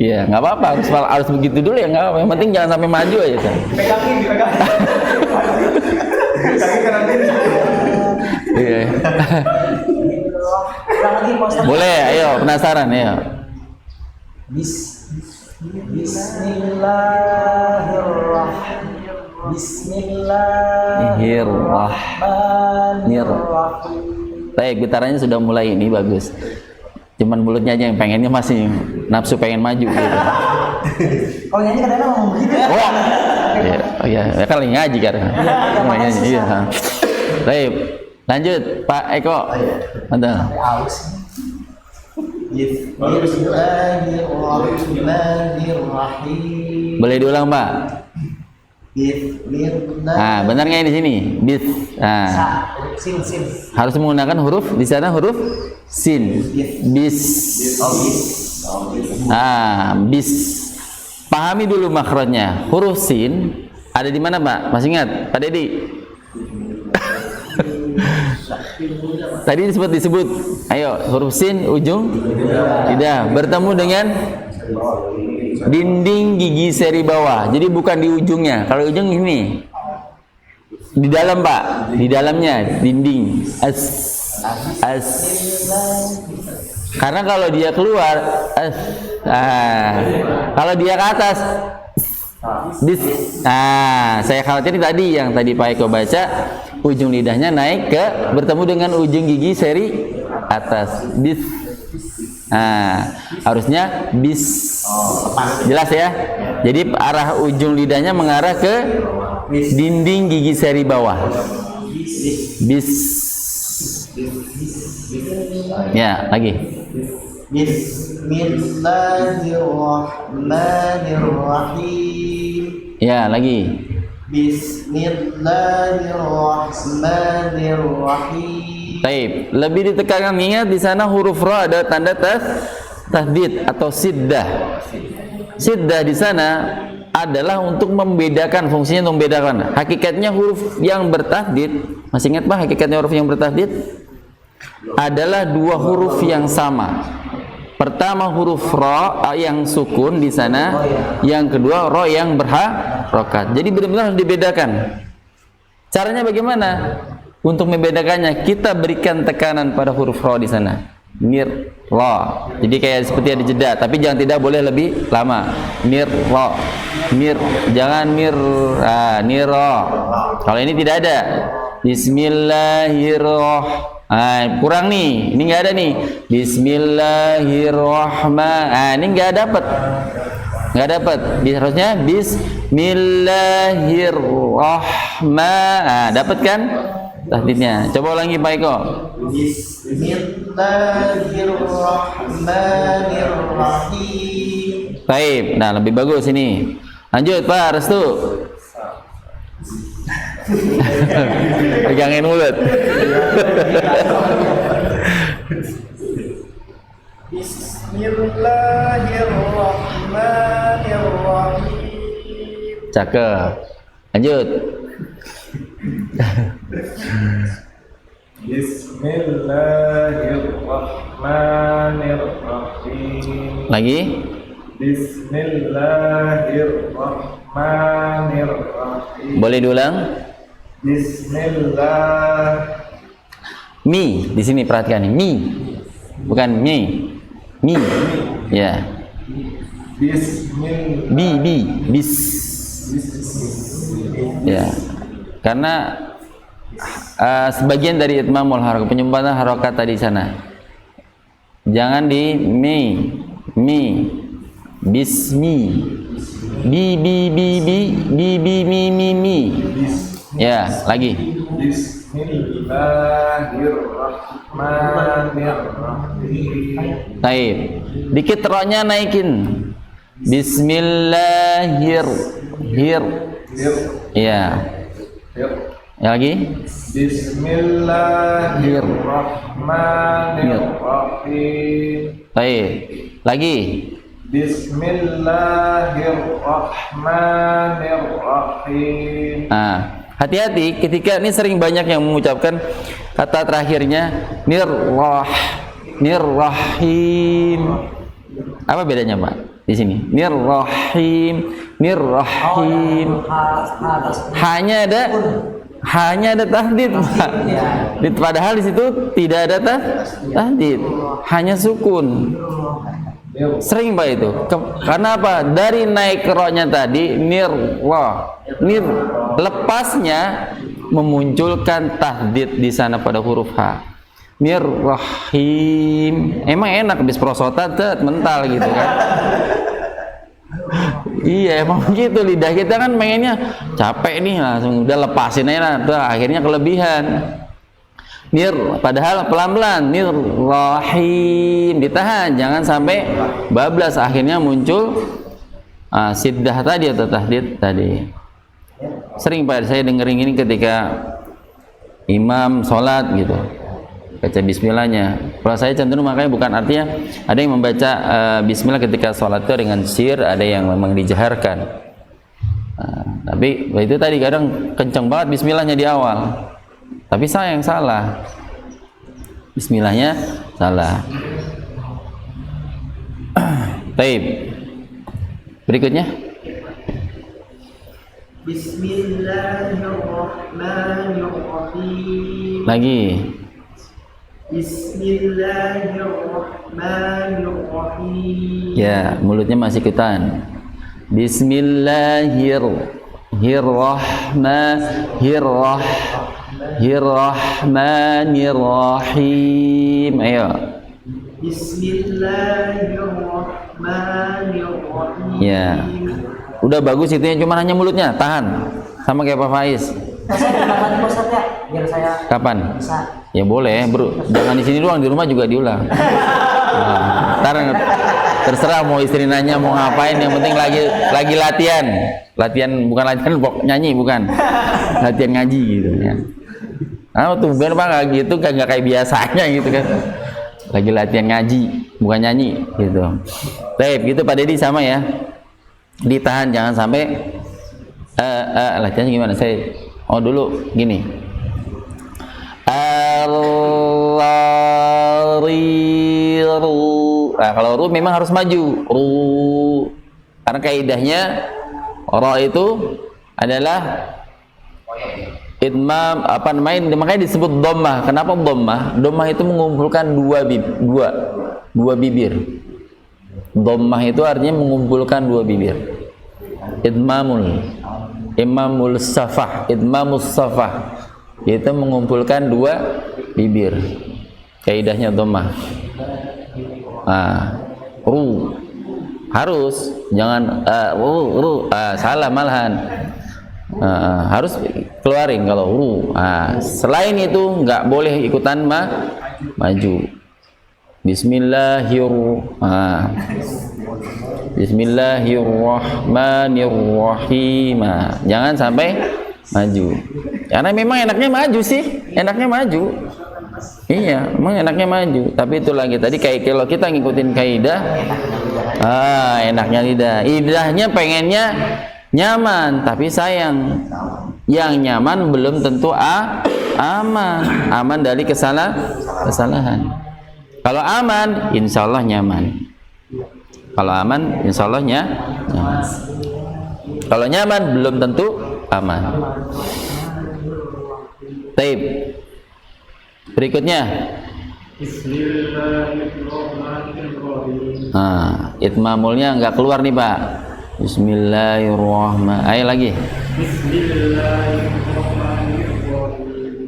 Ya, nggak apa-apa, harus begitu dulu ya, nggak apa-apa. Yang penting jangan sampai maju aja kan. Pegangin. Iya. Boleh, ayo penasaran ya. Bismillahirrahmanirrahim. Baik, getarannya sudah mulai, ini bagus. Cuman mulutnya aja yang pengennya masih nafsu pengen maju gitu. Oh, nyanyi kadang-kadang ngomong begitu ya. Oh iya, ya kan lagi ngaji kan. Iya. Baik, lanjut Pak Eko. Mantap. Bismillahirrahmanirrahim. Boleh diulang, Pak? Bismillah. Benar nggak di sini? Bis. Sin. Harus menggunakan huruf di sana huruf sin. Bis. Bis. Pahami dulu makhrajnya. Huruf sin ada di mana, Pak? Masih ingat, Pak Dedi? Tadi disebut. Ayo, huruf sin ujung lidah bertemu dengan dinding gigi seri bawah. Jadi bukan di ujungnya. Kalau ujung ini di dalam, Pak. Di dalamnya dinding. As. Karena kalau dia keluar as. Kalau dia ke atas bis. Saya khawatir tadi yang tadi Pak Eko baca ujung lidahnya naik ke bertemu dengan ujung gigi seri atas. Bis. Harusnya bis. Jelas ya? Jadi arah ujung lidahnya mengarah ke dinding gigi seri bawah. Bis. Ya, lagi. Bismillahirrahmanirrahim. Ya, lagi. Bismillahirrahmanirrahim. Taib. Lebih ditekankan, ingat di sana huruf ra ada tanda tasdid atau siddah. Siddah di sana adalah untuk membedakan, fungsinya untuk membedakan. Hakikatnya huruf yang bertasdid, masih ingat Pak hakikatnya huruf yang bertasdid? Adalah dua huruf yang sama. Pertama huruf ra yang sukun di sana, yang kedua ra yang berharokat. Jadi benar-benar harus dibedakan. Caranya bagaimana? Untuk membedakannya kita berikan tekanan pada huruf ra di sana. Mir ra. Jadi kayak seperti ada jeda, tapi tidak boleh lebih lama. Mir ra. Mir, jangan mir ra. Kalau ini tidak ada. Bismillahirrahmanirrahim. Kurang nih, ini nggak ada nih. Bismillahirrahmanirrahim. Ini nggak dapat. Harusnya Bismillahirrahmanirrahim. Dapat kan? Tahdidnya. Coba ulangi Pak Eko. Bismillahirrahmanirrahim. Baik. Nah, lebih bagus ini. Lanjut Pak Restu. Pegangin mulut. Bismillahirrahmanirrahim. Cakep. Lanjut. Bismillahirrahmanirrahim. Lagi. Bismillahirrahmanirrahim. Boleh diulang? Bismillah. Mi di sini perhatikan nih. Mi. Bukan mi. Mi. Ya. Bismillah. Bis. Ya. Karena sebagian dari itmamul harokat, penyumbatan harokat tadi sana. Jangan di mi. Bismi. Bi mi. Ya, lagi. Bismillahirrahmanirrahim. Taib. Dikit rohnya naikin. Ya. Ya lagi. Bismillahirrahmanirrahim. Taib. Lagi. Bismillahirrahmanirrahim. Hati-hati ketika ini sering banyak yang mengucapkan kata terakhirnya nirrahim. Apa bedanya Pak di sini? Nirrahim. Hanya ada tahdid Pak. Padahal di situ tidak ada tahdid, hanya sukun. Sering Pak itu. Karena apa? Dari naik rohnya tadi lepasnya memunculkan tahdid di sana pada huruf H. Nirrahim. Emang enak habis prosotan mental gitu kan. Iya emang gitu, lidah kita kan pengennya capek nih langsung udah lepasin aja lah, akhirnya kelebihan. padahal pelan-pelan. Nirrahim, ditahan, jangan sampai bablas akhirnya muncul siddah tadi atau tahdid tadi. Sering Pak saya dengerin ini ketika imam sholat gitu, baca bismillahnya. Kalau saya cenderung makanya bukan, artinya ada yang membaca bismillah ketika sholat itu dengan sir, ada yang memang dijaharkan. Tapi itu tadi kadang kenceng banget bismillahnya di awal, tapi saya yang salah, bismillahnya salah. Taib. Berikutnya Bismillahirrahmanirrahim. lagi. Bismillahirrahmanirrahim. Ya, mulutnya masih ikutan. Bismillahirrahmanirrahim. Ayo. Bismillahirrahmanirrahim. Ya. Udah bagus itu ya, cuma hanya mulutnya tahan. Sama kayak Pak Faiz. Saya diulangi Ustaz ya, biar saya Kapan? bisa. Ya boleh, bro. Jangan di sini doang, di rumah juga diulang. Ntar terserah mau istri nanya mau ngapain, yang penting lagi latihan. Latihan bukan latihan nyanyi, bukan. Latihan ngaji gitu ya. Tuh biar Pak gitu kan, nggak kayak biasanya gitu kan. Lagi latihan ngaji, bukan nyanyi gitu. Baik, gitu Pak Dedi sama ya. Ditahan, jangan sampai latihannya gimana? Saya dulu gini. Al-riru. Kalau ru memang harus maju. Ru. Karena kaidahnya ra itu adalah idmam, makanya disebut dhammah. Kenapa dhammah? Dhammah itu mengumpulkan dua bibir. Dhammah itu artinya mengumpulkan dua bibir. Idmamus safah itu mengumpulkan dua bibir. Kaidahnya dhammah. Ru harus, jangan ru salah malahan. Harus keluarin kalau ru. Selain itu nggak boleh ikutan maju. Bismillahirrahmanirrahim. Jangan sampai maju. Karena memang enaknya maju sih, enaknya maju. Iya, memang enaknya maju. Tapi itu lagi tadi kayak kalau kita ngikutin kaidah, enaknya lidah. Idahnya pengennya nyaman, tapi sayang yang nyaman belum tentu aman dari kesalahan. Kalau aman, insya Allah nyaman. Kalau aman, insya Allah nyaman. Kalau nyaman, belum tentu aman. Taib. Berikutnya. Bismillahirrahmanirrahim. Itmamulnya nggak keluar nih Pak. Bismillahirrahmanirrahim. Ayo lagi.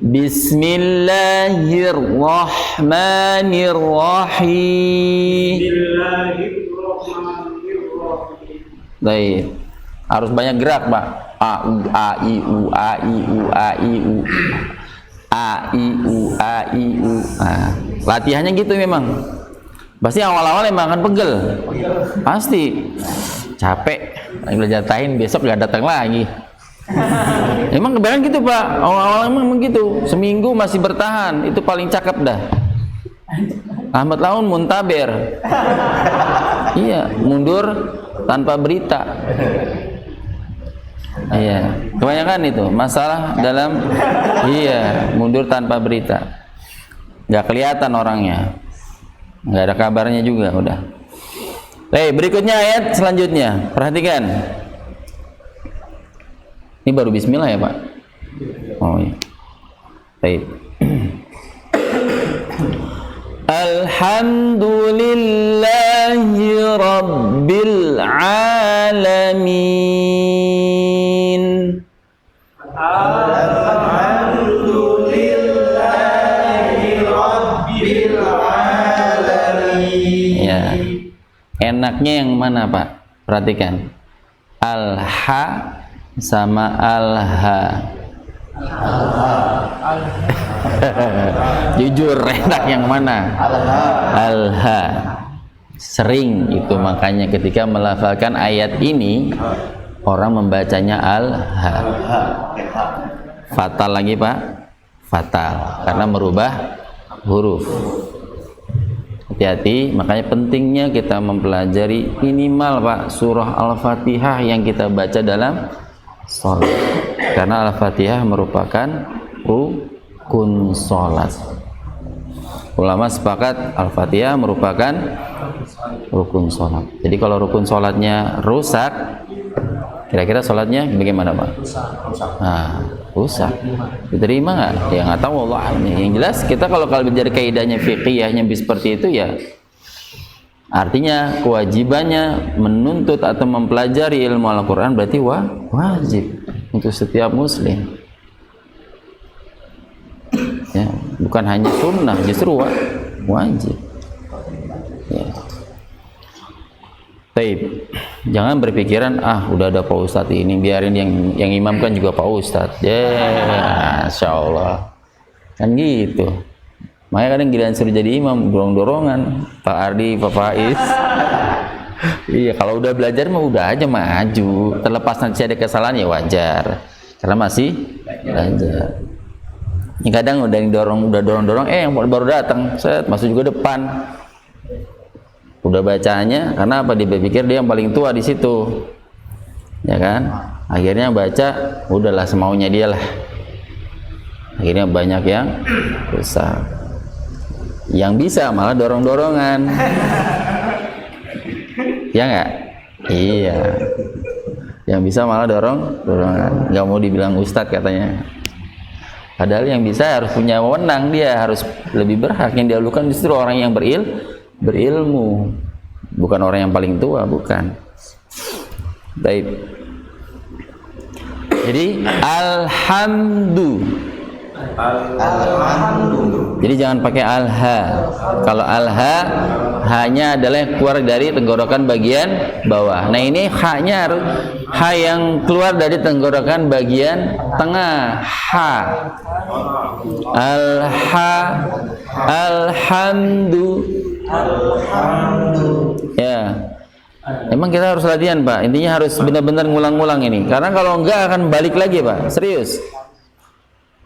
Bismillahirrahmanirrahim. Baik. Harus banyak gerak, Pak. A u a i u a i u a i u a i u a i u. Latihannya gitu memang. Pasti awal-awal emang akan pegel. Pasti. Capek. Belajar tahin besok nggak datang lagi. Emang kebanyakan gitu Pak, awal-awal emang begitu, seminggu masih bertahan, itu paling cakep dah. Ahmad Laun muntaber, iya, mundur tanpa berita. Iya, kebanyakan itu masalah dalam, iya, mundur tanpa berita, nggak kelihatan orangnya, nggak ada kabarnya juga, udah. Berikutnya ayat selanjutnya, perhatikan. Ini baru bismillah ya Pak? Oh iya. Baik. Alhamdulillahi Rabbil Alamin. Alhamdulillahi Rabbil Alamin. Ya. Enaknya yang mana Pak? Perhatikan. Al-ha sama al-ha. Jujur, enak yang mana? Al-ha. Sering itu, makanya ketika melafalkan ayat ini orang membacanya al-ha. Fatal lagi Pak, fatal karena merubah huruf. Hati-hati, makanya pentingnya kita mempelajari minimal Pak surah Al-Fatihah yang kita baca dalam sholat, karena Al-Fatihah merupakan rukun sholat. Ulama sepakat Al-Fatihah merupakan rukun sholat. Jadi kalau rukun sholatnya rusak, kira-kira sholatnya bagaimana Pak? Nah, rusak. Diterima nggak? Ya nggak tahu Allah. Yang jelas kita kalau belajar kaidahnya fiqhiyahnya seperti itu ya, artinya kewajibannya menuntut atau mempelajari ilmu Al-Quran berarti wajib untuk setiap muslim. Ya, bukan hanya sunnah, justru wajib. Ya. Baik, jangan berpikiran udah ada Pak Ustadz ini, biarin yang imam kan juga Pak Ustadz. Ya, Insya Allah kan gitu. Makanya kadang giliran suruh jadi imam dorong-dorongan Pak Ardi, Pak Faiz. Iya, kalau udah belajar mah udah aja maju. Terlepas nanti ada kesalahan ya wajar, karena masih belajar. Ini kadang udah dorong-dorong, yang baru datang, set masuk juga depan. Udah bacanya, karena apa? Dia berpikir dia yang paling tua di situ, ya kan? Akhirnya baca, udahlah semaunya dia lah. Akhirnya banyak yang rusak. Yang bisa malah dorong-dorongan, ya nggak? Iya. Yang bisa malah dorong-dorongan. Nggak mau dibilang ustadz katanya. Padahal yang bisa harus punya wewenang, dia harus lebih berhak. Yang didahulukan justru orang yang berilmu, bukan orang yang paling tua, bukan. Baik. Jadi jadi jangan pakai al-ha. Kalau al-ha hanya adalah yang keluar dari tenggorokan bagian bawah. Nah ini ha-nya ha yang keluar dari tenggorokan bagian tengah. Ha. Al-ha, alhamdu. Ya, emang kita harus latihan Pak. Intinya harus benar-benar ngulang-ngulang ini. Karena kalau enggak akan balik lagi Pak. Serius.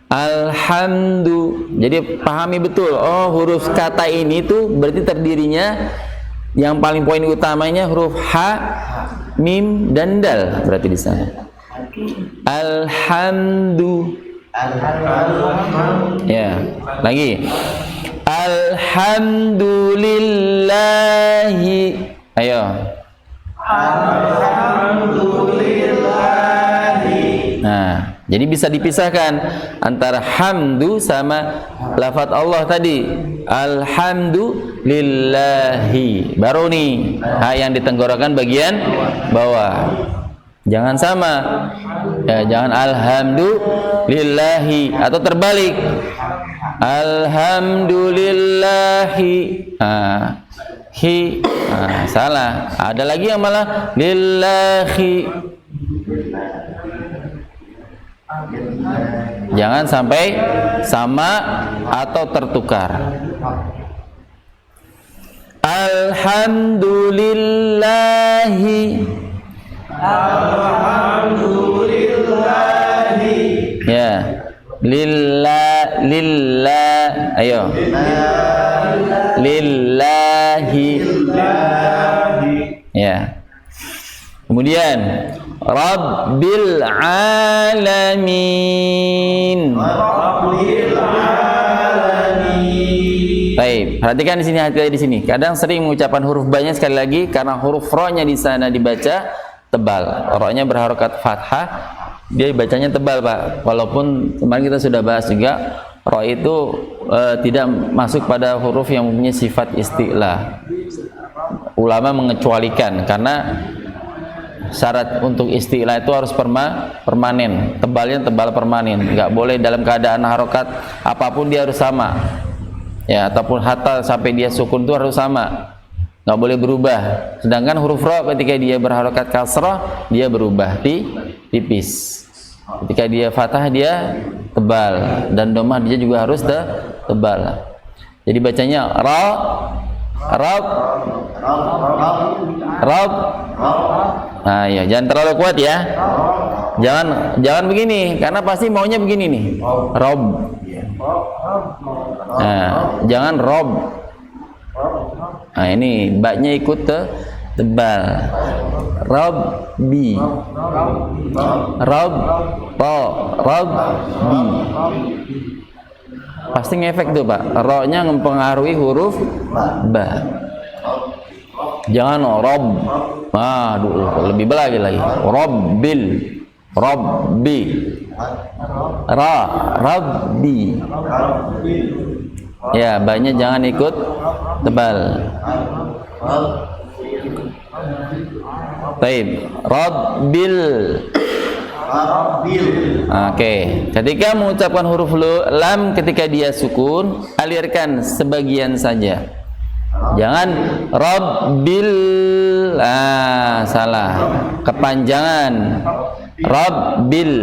Alhamdu. Jadi pahami betul. Oh, huruf kata ini tuh berarti terdirinya yang paling poin utamanya huruf ha, mim dan dal. Berarti di sana. Alhamdu. Ya, lagi. Alhamdulillahi. Ayo. Alhamdulillahi. Nah, jadi bisa dipisahkan antara hamdu sama lafaz Allah tadi. Alhamdulillahi. Baru nih ha yang ditenggorokan bagian bawah. Jangan sama. Ya, jangan alhamdulillahi atau terbalik. Alhamdulillahi. Salah. Ada lagi yang malah lillahi. Jangan sampai sama atau tertukar. Alhamdulillahi. Alhamdulillahi. Ya. Lillah. Ayo. Lillahi. Ya. Kemudian Rabbil alamin. Baik, perhatikan di sini, hati-hati di sini. Kadang sering mengucapkan huruf banyak sekali lagi karena huruf ro-nya di sana dibaca tebal. Ro-nya berharokat fathah, dia bacanya tebal, Pak. Walaupun kemarin kita sudah bahas juga, ro itu tidak masuk pada huruf yang mempunyai sifat isti'lah. Ulama mengecualikan karena syarat untuk isti'lah itu harus permanen, tebalnya tebal permanen, nggak boleh dalam keadaan harokat apapun dia harus sama, ya, ataupun hatta sampai dia sukun itu harus sama, nggak boleh berubah. Sedangkan huruf ro ketika dia berharokat kasrah dia berubah tipis. Ketika dia fathah dia tebal, dan dhammah dia juga harus tebal. Jadi bacanya ra, rab, rab. Nah ya, jangan terlalu kuat ya. Jangan begini, karena pasti maunya begini nih. Rob. Nah, jangan rob. Nah ini baknya ikut tebal. Rabbi, Rob, Rabbi. Pasti ngefek tuh Pak. Ro-nya mempengaruhi huruf ba. Jangan rob. Lebih lagi. Robbil, Robbi, Rabbi. Ya, ba-nya jangan ikut tebal. Baik, Rabbil. Oke, ketika mengucapkan huruf lam ketika dia sukun, alirkan sebagian saja. Jangan Rabbil. Salah. Kepanjangan. Rabbil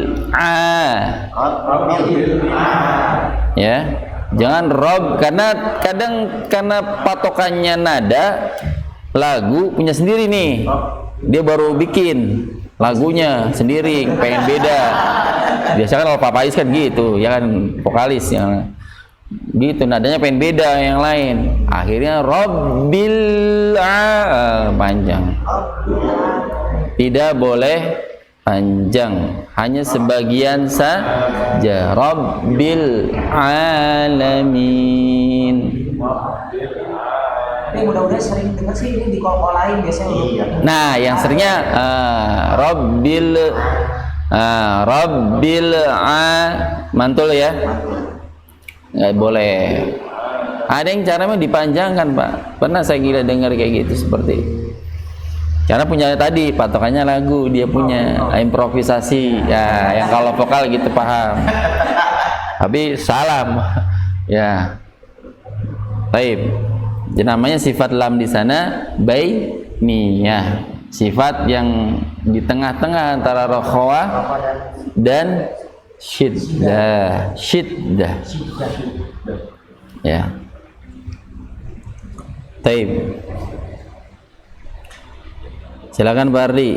ya. Jangan rob, karena kadang karena patokannya nada lagu punya sendiri nih. Dia baru bikin lagunya sendiri, pengen beda. Biasanya kan kalau Pak Pais kan gitu, ya kan vokalis yang gitu, nadanya pengen beda yang lain. Akhirnya Rabbil panjang. Tidak boleh panjang, hanya sebagian saja. Rabbil alamin. Tapi mudah-mudahan sering dengar sih ini di kol-kol lain biasanya. Nah, yang seringnya Rabbil mantul ya. Nggak boleh. Ada yang caranya dipanjangkan Pak. Pernah saya gila dengar kayak gitu seperti itu. Karena punya tadi patokannya lagu, dia punya improvisasi ya, yang kalau vokal gitu paham. Tapi salam ya. Baik. Jadi namanya sifat lam di sana bainiyah. Sifat yang di tengah-tengah antara rokhawah dan syiddah. Ya. Baik. Silakan Pak Ardi.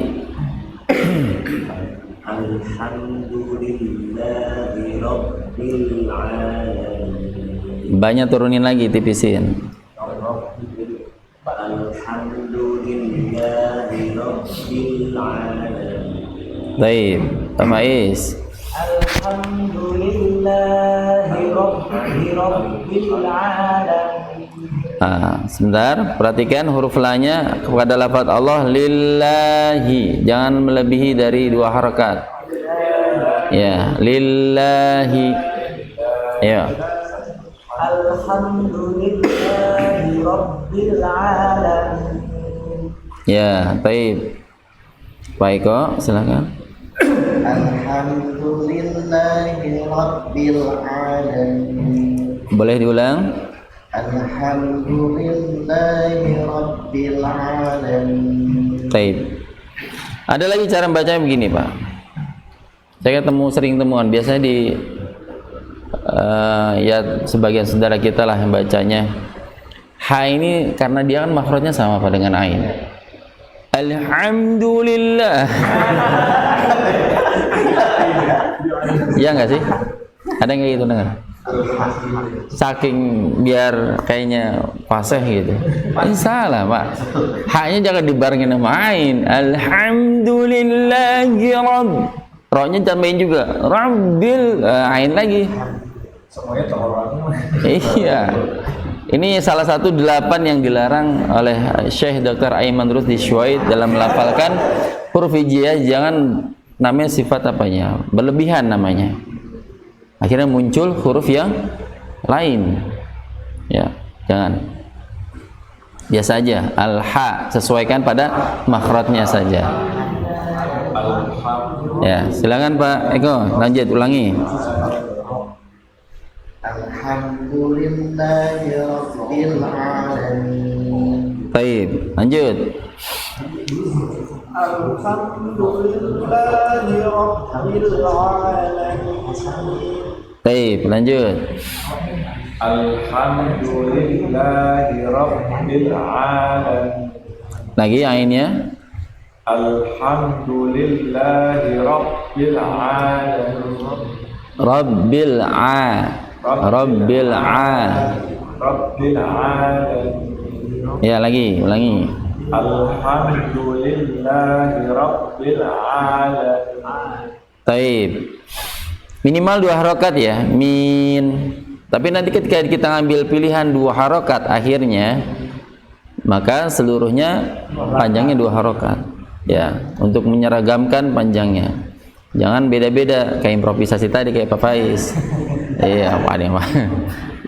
Alhamdulillahi Rabbil alamin. Banyak turunin lagi, tipisin. Alhamdulillahi Rabbil alamin. Baik, Pak Maiz. Alhamdulillahi Rabbil alamin. Sebentar, perhatikan huruf la-nya kepada lafaz Allah lillahi, jangan melebihi dari 2 harakat. Ya, lillahi. Ya. Alhamdulillahi Rabbil alamin. Ya, baik. Baik kok, silakan. Alhamdulillahi Rabbil alamin. Boleh diulang? Alhamdulillahi Rabbil alamin. Baik. Ada lagi cara bacanya begini, Pak. Saya sering temuan, biasanya di ya sebagian saudara kita lah yang bacanya. Ha ini karena dia kan makhrajnya sama Pak dengan ain. Alhamdulillah. Iya enggak sih? Ada yang kayak gitu dengar? Saking biar kayaknya fasih gitu. Ini salah Pak. Ha-nya jangan dibarengin sama ain. Alhamdulillahi Rabb. Ro-nya tambahin juga. Rabbil ain lagi. Semuanya orang. Iya. Ini salah satu 8 yang dilarang oleh Syekh Dr. Aiman Rusdi Syuaid dalam melafalkan huruf hijaiyah. Jangan namanya sifat apanya, berlebihan namanya. Akhirnya muncul huruf yang lain. Ya, jangan. Biasa aja, al-ha, sesuaikan pada makhrajnya saja. Ya, silakan Pak Eko, lanjut ulangi. Alhamdulillahi Rabbil alamin. Baik, lanjut. Alhamdulillahi Rabbil Alamin. Baik, lanjut. Alhamdulillahi Rabbil Alamin. Lagi ainnya. Alhamdulillahi Rabbil Alamin. Rabbil Alamin. Ya, lagi, ulangi. Alhamdulillahi Rabbil Alamin. Taib. Minimal 2 harokat ya, min. Tapi nanti ketika kita ngambil pilihan 2 harokat akhirnya, maka seluruhnya panjangnya 2 harokat. Ya, untuk menyeragamkan panjangnya. Jangan beda-beda kayak improvisasi tadi kayak Pak Faiz. Iya, apa nih, Pak?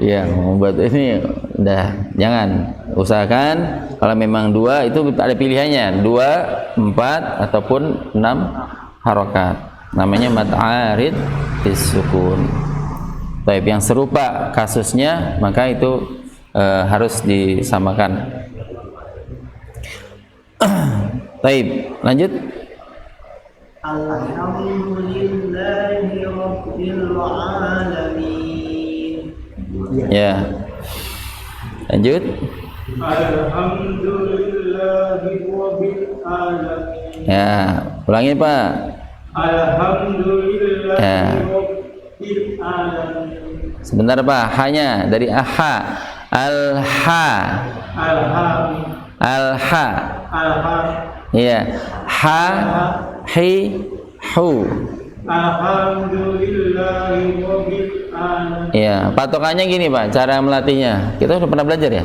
Iya, membuat ini udah jangan. Usahakan kalau memang 2 itu ada pilihannya, 2, 4 ataupun 6 harokat. Namanya mad arid bisukun. Baik, yang serupa kasusnya maka itu harus disamakan. Baik, lanjut. Alhamdulillahi Rabbil Alamin. Ya. Lanjut. Alhamdulillahi Rabbil Alamin. Ya, ulangi Pak. Alhamdulillahi Ya. Rabbil Alamin. Sebentar Pak, hanya dari aha. Al-ha. Al-ha. Iya. Ha, hi, hu. Alhamdulillahi Rabbil Alamin. Iya, patokannya gini Pak, cara melatihnya. Kita sudah pernah belajar ya,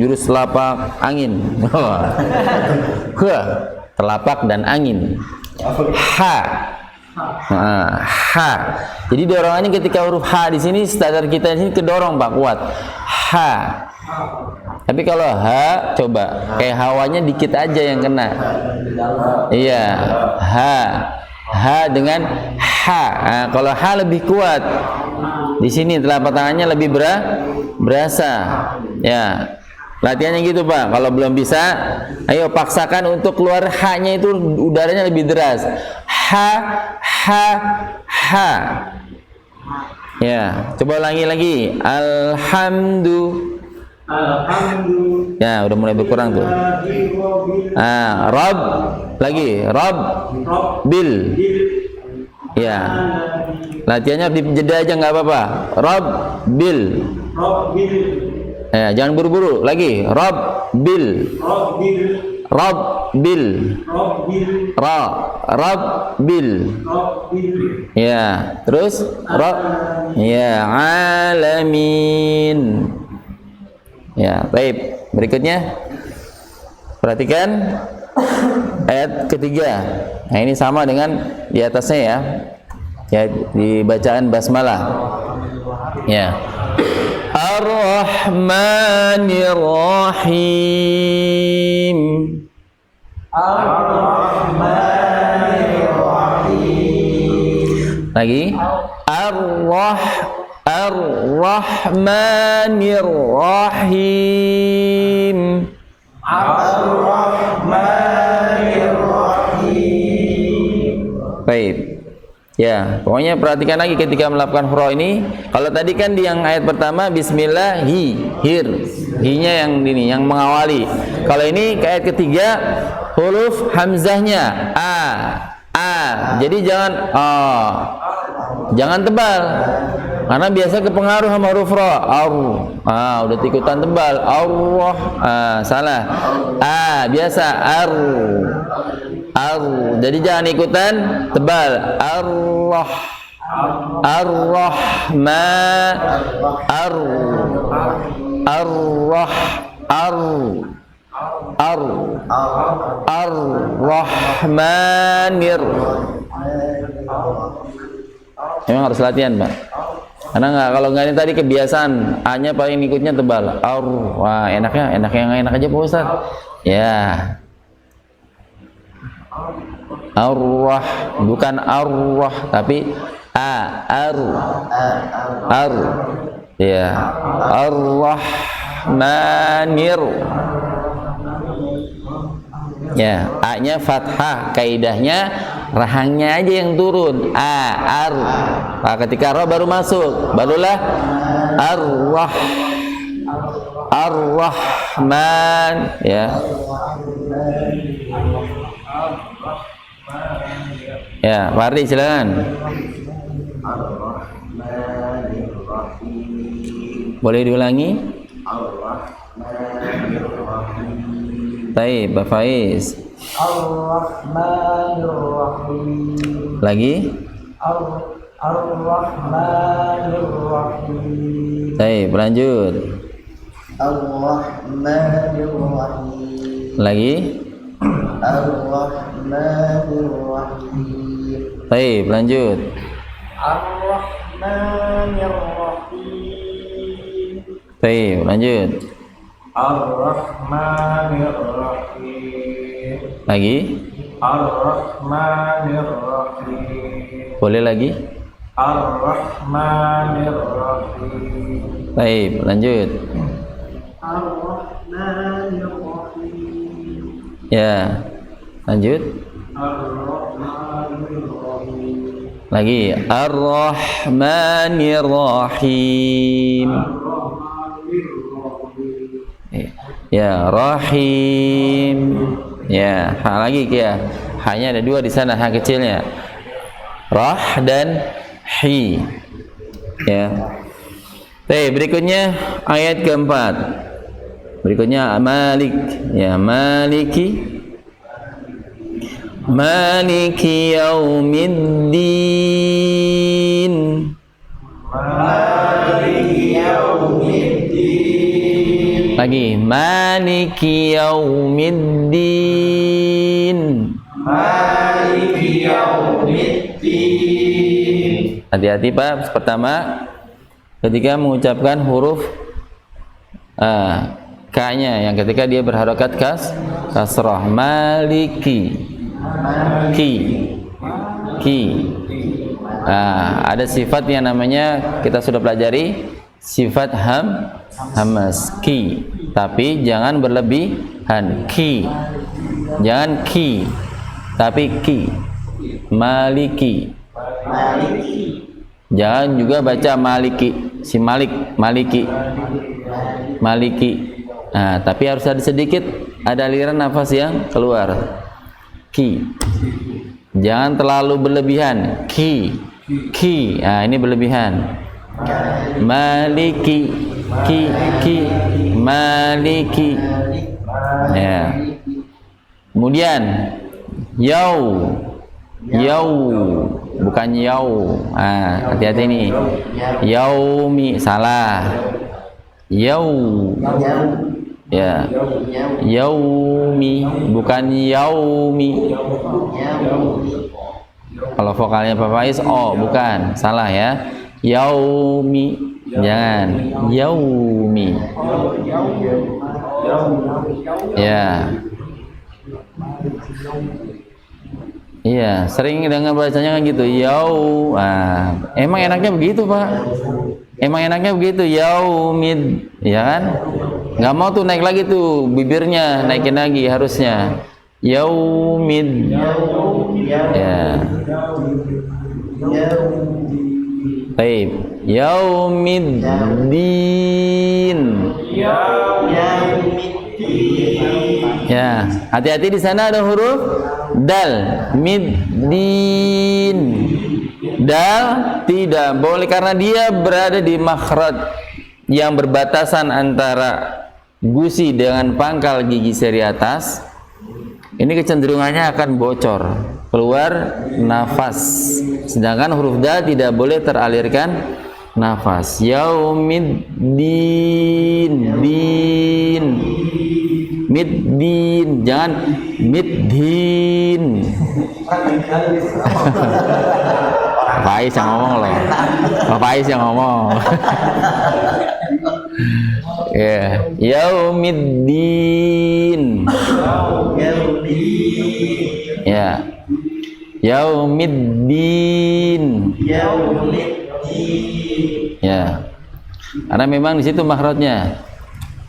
jurus telapak angin. Telapak dan angin. Ha. Nah, ha. Jadi dorongannya ketika huruf ha di sini standar kita di sini kedorong Pak, kuat. Ha. Tapi kalau ha, coba kayak hawanya dikit aja yang kena. Iya, ha. Ha dengan ha. Nah, kalau ha lebih kuat. Di sini telapak tangannya lebih berasa. Ya. Latihannya gitu Pak. Kalau belum bisa, ayo paksakan untuk keluar ha-nya itu udaranya lebih deras. Ha, ha, ha. Ya, coba ulangi lagi. Ya, udah mulai berkurang tuh. Rob lagi. Rob bil. Ya. Latihannya dijeda aja nggak apa-apa. Rob bil. Ya, jangan buru-buru. Lagi. Rob bil. Rob bil. Rob bil. Ya, terus Rob. Ya, alamin. Ya, baik. Berikutnya perhatikan ayat ketiga. Nah, ini sama dengan di atasnya ya. Ya, di bacaan basmalah. Ya. Ar-Rahmanir Rahim. Ar-Rahmanir Rahim. Lagi. Ar-Rahmanir Rahim. Ar-Rahmanir Rahim. Baik. Ya, pokoknya perhatikan lagi ketika melakukan huruf ini. Kalau tadi kan di yang ayat pertama bismillah hi-nya yang ini yang mengawali. Kalau ini ke ayat ketiga huruf hamzahnya a. Jadi jangan tebal. Karena biasa kepengaruh sama huruf ra. Udah ikutan tebal. Allah. Salah. Biasa jadi jangan ikutan tebal. Ar-Rahmanir. Memang harus latihan, Pak. Karena kalau nggak ini tadi kebiasaan, A-nya paling ikutnya tebal. Wah, enak yang enak aja Pak Ustaz. Ya. Bukan arwah tapi ya, ar-rahmanir. Ya, A-nya fathah, kaidahnya rahangnya aja yang turun. Ar. Nah, ketika ra baru masuk, barulah Ar-Rahman, ya. Ya, Fardi silakan. Boleh diulangi? Baik, Pak Faiz. Ar-Rahmanir-Rahim. Lagi? Ar-Rahmanir-Rahim. Baik, lanjut. Ar-Rahmanir-Rahim. Lagi? Ar-Rahmanir-Rahim. Baik, lanjut. Ar-Rahmanir-Rahim. Baik, lanjut. Ar-Rahmanir-Rahim. Lagi? Ar-Rahmanir-Rahim. Boleh lagi? Ar-Rahmanir-Rahim. Baik, lanjut. Ar-Rahmanir-Rahim. Ya, lanjut. Ar-Rahmanir-Rahim. Lagi. Ar-Rahmanir-Rahim. Ya, Rahim. Ya, ha lagi ya. Hanya ada dua di sana, ha kecilnya. Rah dan hi. Ya. Baik, berikutnya ayat keempat. Berikutnya Malik. Ya, Maliki. Maliki yaumiddin. Maliki yaumiddin. Lagi. Maliki yaumiddin. Maliki yaumiddin. Hati-hati Pak. Pertama, ketika mengucapkan huruf K-nya yang ketika dia berharokat kasrah. Maliki. Ki. Ada sifat yang namanya kita sudah pelajari, sifat hamas ki, tapi jangan berlebihan. Ki, jangan ki, tapi ki. Maliki, jangan juga baca maliki, si maliki. Tapi harus ada sedikit, ada aliran nafas yang keluar. Ki, jangan terlalu berlebihan. Ki. Ini berlebihan. Maliki, ki, maliki. Ya. Kemudian yau, bukan yau. Hati-hati nih. Yaumi, salah. Yau. Ya. Yaumi, bukan yaumi. Kalau vokalnya Pak Faiz bukan, salah ya. Yaumi, jangan. Yaumi. Ya. Iya, sering dengar bacanya kan gitu. Yau. Emang enaknya begitu, Pak. Emang enaknya begitu. Yaumid, ya kan? Nggak mau tuh naik lagi tuh bibirnya, naikin lagi harusnya. Yaumid. Ya. Baik. Yaumiddin. Ya, hati-hati di sana ada huruf dal. Middin. Dal tidak boleh karena dia berada di makhraj yang berbatasan antara gusi dengan pangkal gigi seri atas. Ini kecenderungannya akan bocor, keluar nafas. Sedangkan huruf dal tidak boleh teralirkan nafas. Yaumiddin, din, middin, jangan middin. Faiz yang ngomong loh. Faiz yang ngomong. Ya, yaumiddin. Ya. Yaumiddin. Ya. Karena memang di situ makhrajnya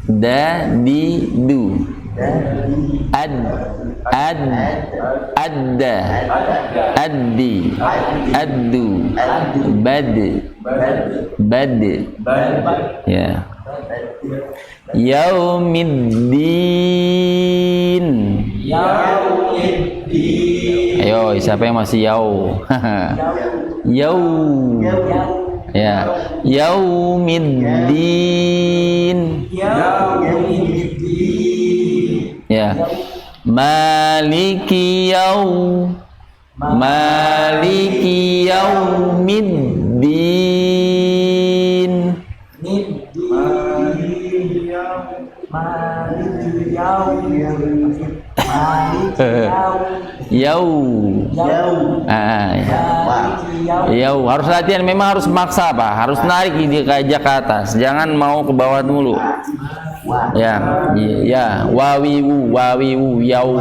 da, di, du. ad ad adda addi addu bad bad ya yaumiddin ayo siapa yang masih yau yau ya yaumiddin ya maliki yaumiddin yau harus latihan, memang harus maksa Pak, harus narik di kajak ke atas, jangan mau ke bawah dulu ya ya wawiwu yau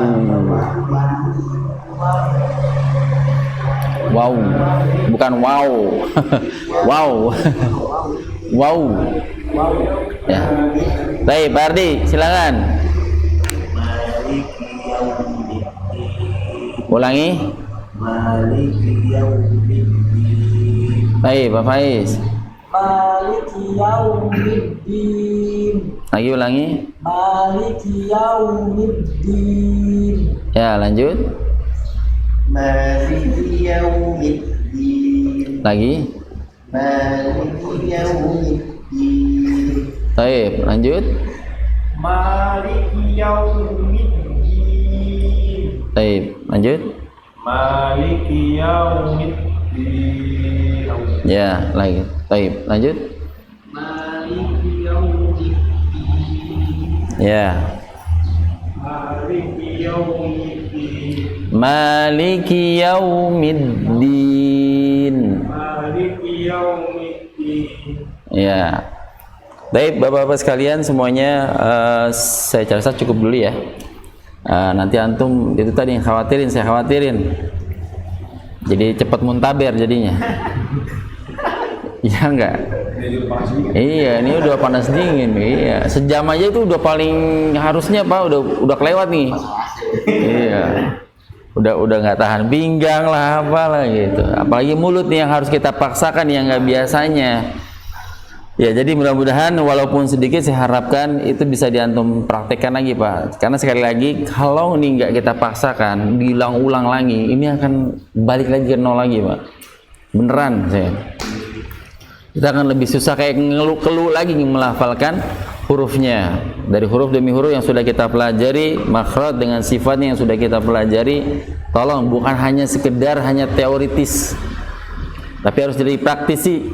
wow bukan wow wow wow ya. Baik Pak Ardi, silakan ulangi. Baik Pak Faiz, Maliki yaumiddin. lagi ulangi. Maliki yaumiddin. Ya lanjut Maliki yaumiddin. lagi. Maliki yaumiddin. Baik lanjut. Maliki yaumiddin. Baik lanjut. Maliki yaumiddin. Ya lagi. Baik lanjut. Maliki yaumiddin. Ya Maliki yaumiddin. maliki yaumiddin. Maliki yaumiddin. Ya. Baik Bapak-bapak sekalian semuanya, saya rasa cukup dulu ya. Nanti antum itu tadi yang khawatirin, saya khawatirin. Jadi cepat muntaber jadinya. Iya enggak? Iya, ini udah panas dingin. Iya, sejam aja itu udah paling harusnya Pak, udah kelewat nih. Iya. Udah nggak tahan pinggang lah apalah gitu. Apalagi mulut nih yang harus kita paksakan yang nggak biasanya. Ya, jadi mudah-mudahan walaupun sedikit saya harapkan itu bisa diantum praktekkan lagi Pak. Karena sekali lagi kalau ini nggak kita paksakan, diulang-ulang lagi, ini akan balik lagi ke nol lagi Pak. Beneran saya. Kita akan lebih susah kayak ngeluh lagi melafalkan hurufnya. Dari huruf demi huruf yang sudah kita pelajari, makhraj dengan sifatnya yang sudah kita pelajari, tolong bukan hanya sekedar hanya teoritis. Tapi harus jadi praktisi.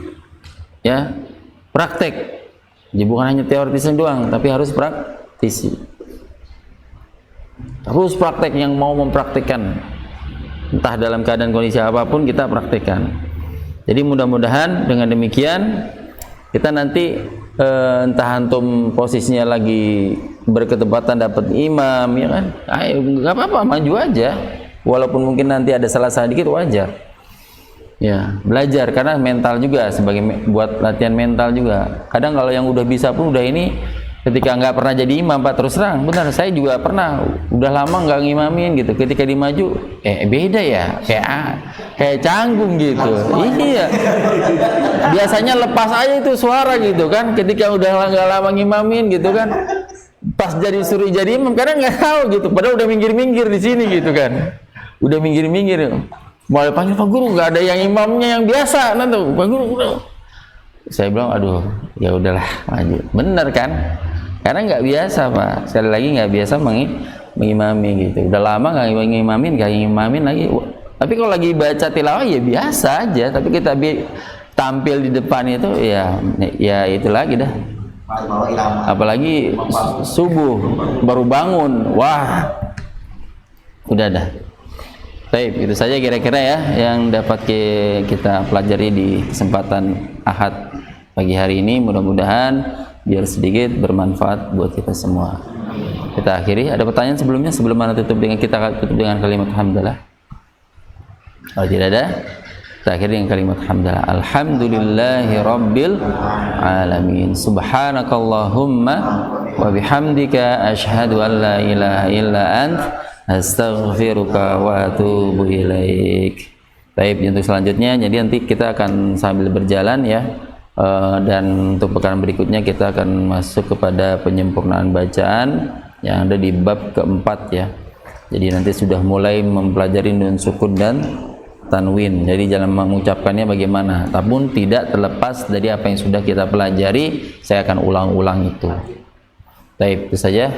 Ya. Praktek, jadi bukan hanya teoritisnya doang, tapi harus praktisi. Harus praktek, yang mau mempraktekkan, entah dalam keadaan kondisi apapun kita praktekkan. Jadi mudah-mudahan dengan demikian kita nanti entah antum posisinya lagi berketepatan dapat imam, ya kan? Ayo, nggak apa-apa, maju aja. Walaupun mungkin nanti ada salah-salah dikit, wajar. Ya, belajar karena mental juga, sebagai buat latihan mental juga. Kadang kalau yang udah bisa pun udah ini ketika nggak pernah jadi imam Pak, terus terang benar saya juga pernah udah lama nggak ngimamin gitu, ketika dimaju beda ya, kayak canggung gitu. Iya, biasanya lepas aja itu suara gitu kan, ketika udah nggak lama ngimamin gitu kan, pas jadi suruh jadi imam kadang nggak tahu gitu, padahal udah minggir-minggir di sini gitu kan, udah minggir-minggir. Mau panggil Pak Guru, nggak ada yang imamnya yang biasa, nanti Pak Guru. Saya bilang, aduh, ya udahlah, maju. Bener kan? Karena nggak biasa Pak. Sekali lagi nggak biasa mengimami gitu. Udah lama nggak ngimamin lagi. Tapi kalau lagi baca tilawah ya biasa aja. Tapi kita tampil di depan itu ya itu lagi dah. Apalagi subuh baru bangun, wah, udah dah. Baik, itu saja kira-kira ya yang dapat kita pelajari di kesempatan Ahad pagi hari ini. Mudah-mudahan biar sedikit bermanfaat buat kita semua. Kita akhiri. Ada pertanyaan sebelumnya sebelum kita tutup dengan kalimat hamdalah? Kalau tidak ada, kita akhiri dengan kalimat hamdalah. Alhamdulillahi rabbil alamin. Subhanakallahumma wa bihamdika asyhadu an la ilaha illa ant astaghfiruka wa atubu ilaik. Baik, untuk selanjutnya jadi nanti kita akan sambil berjalan ya. Dan untuk pekan berikutnya kita akan masuk kepada penyempurnaan bacaan yang ada di bab keempat ya. Jadi nanti sudah mulai mempelajari nun sukun dan tanwin. Jadi jalan mengucapkannya bagaimana. Namun tidak terlepas dari apa yang sudah kita pelajari, saya akan ulang-ulang itu. Baik, itu saja.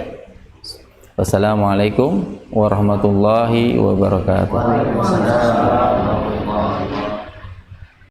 Wassalamualaikum warahmatullahi wabarakatuh.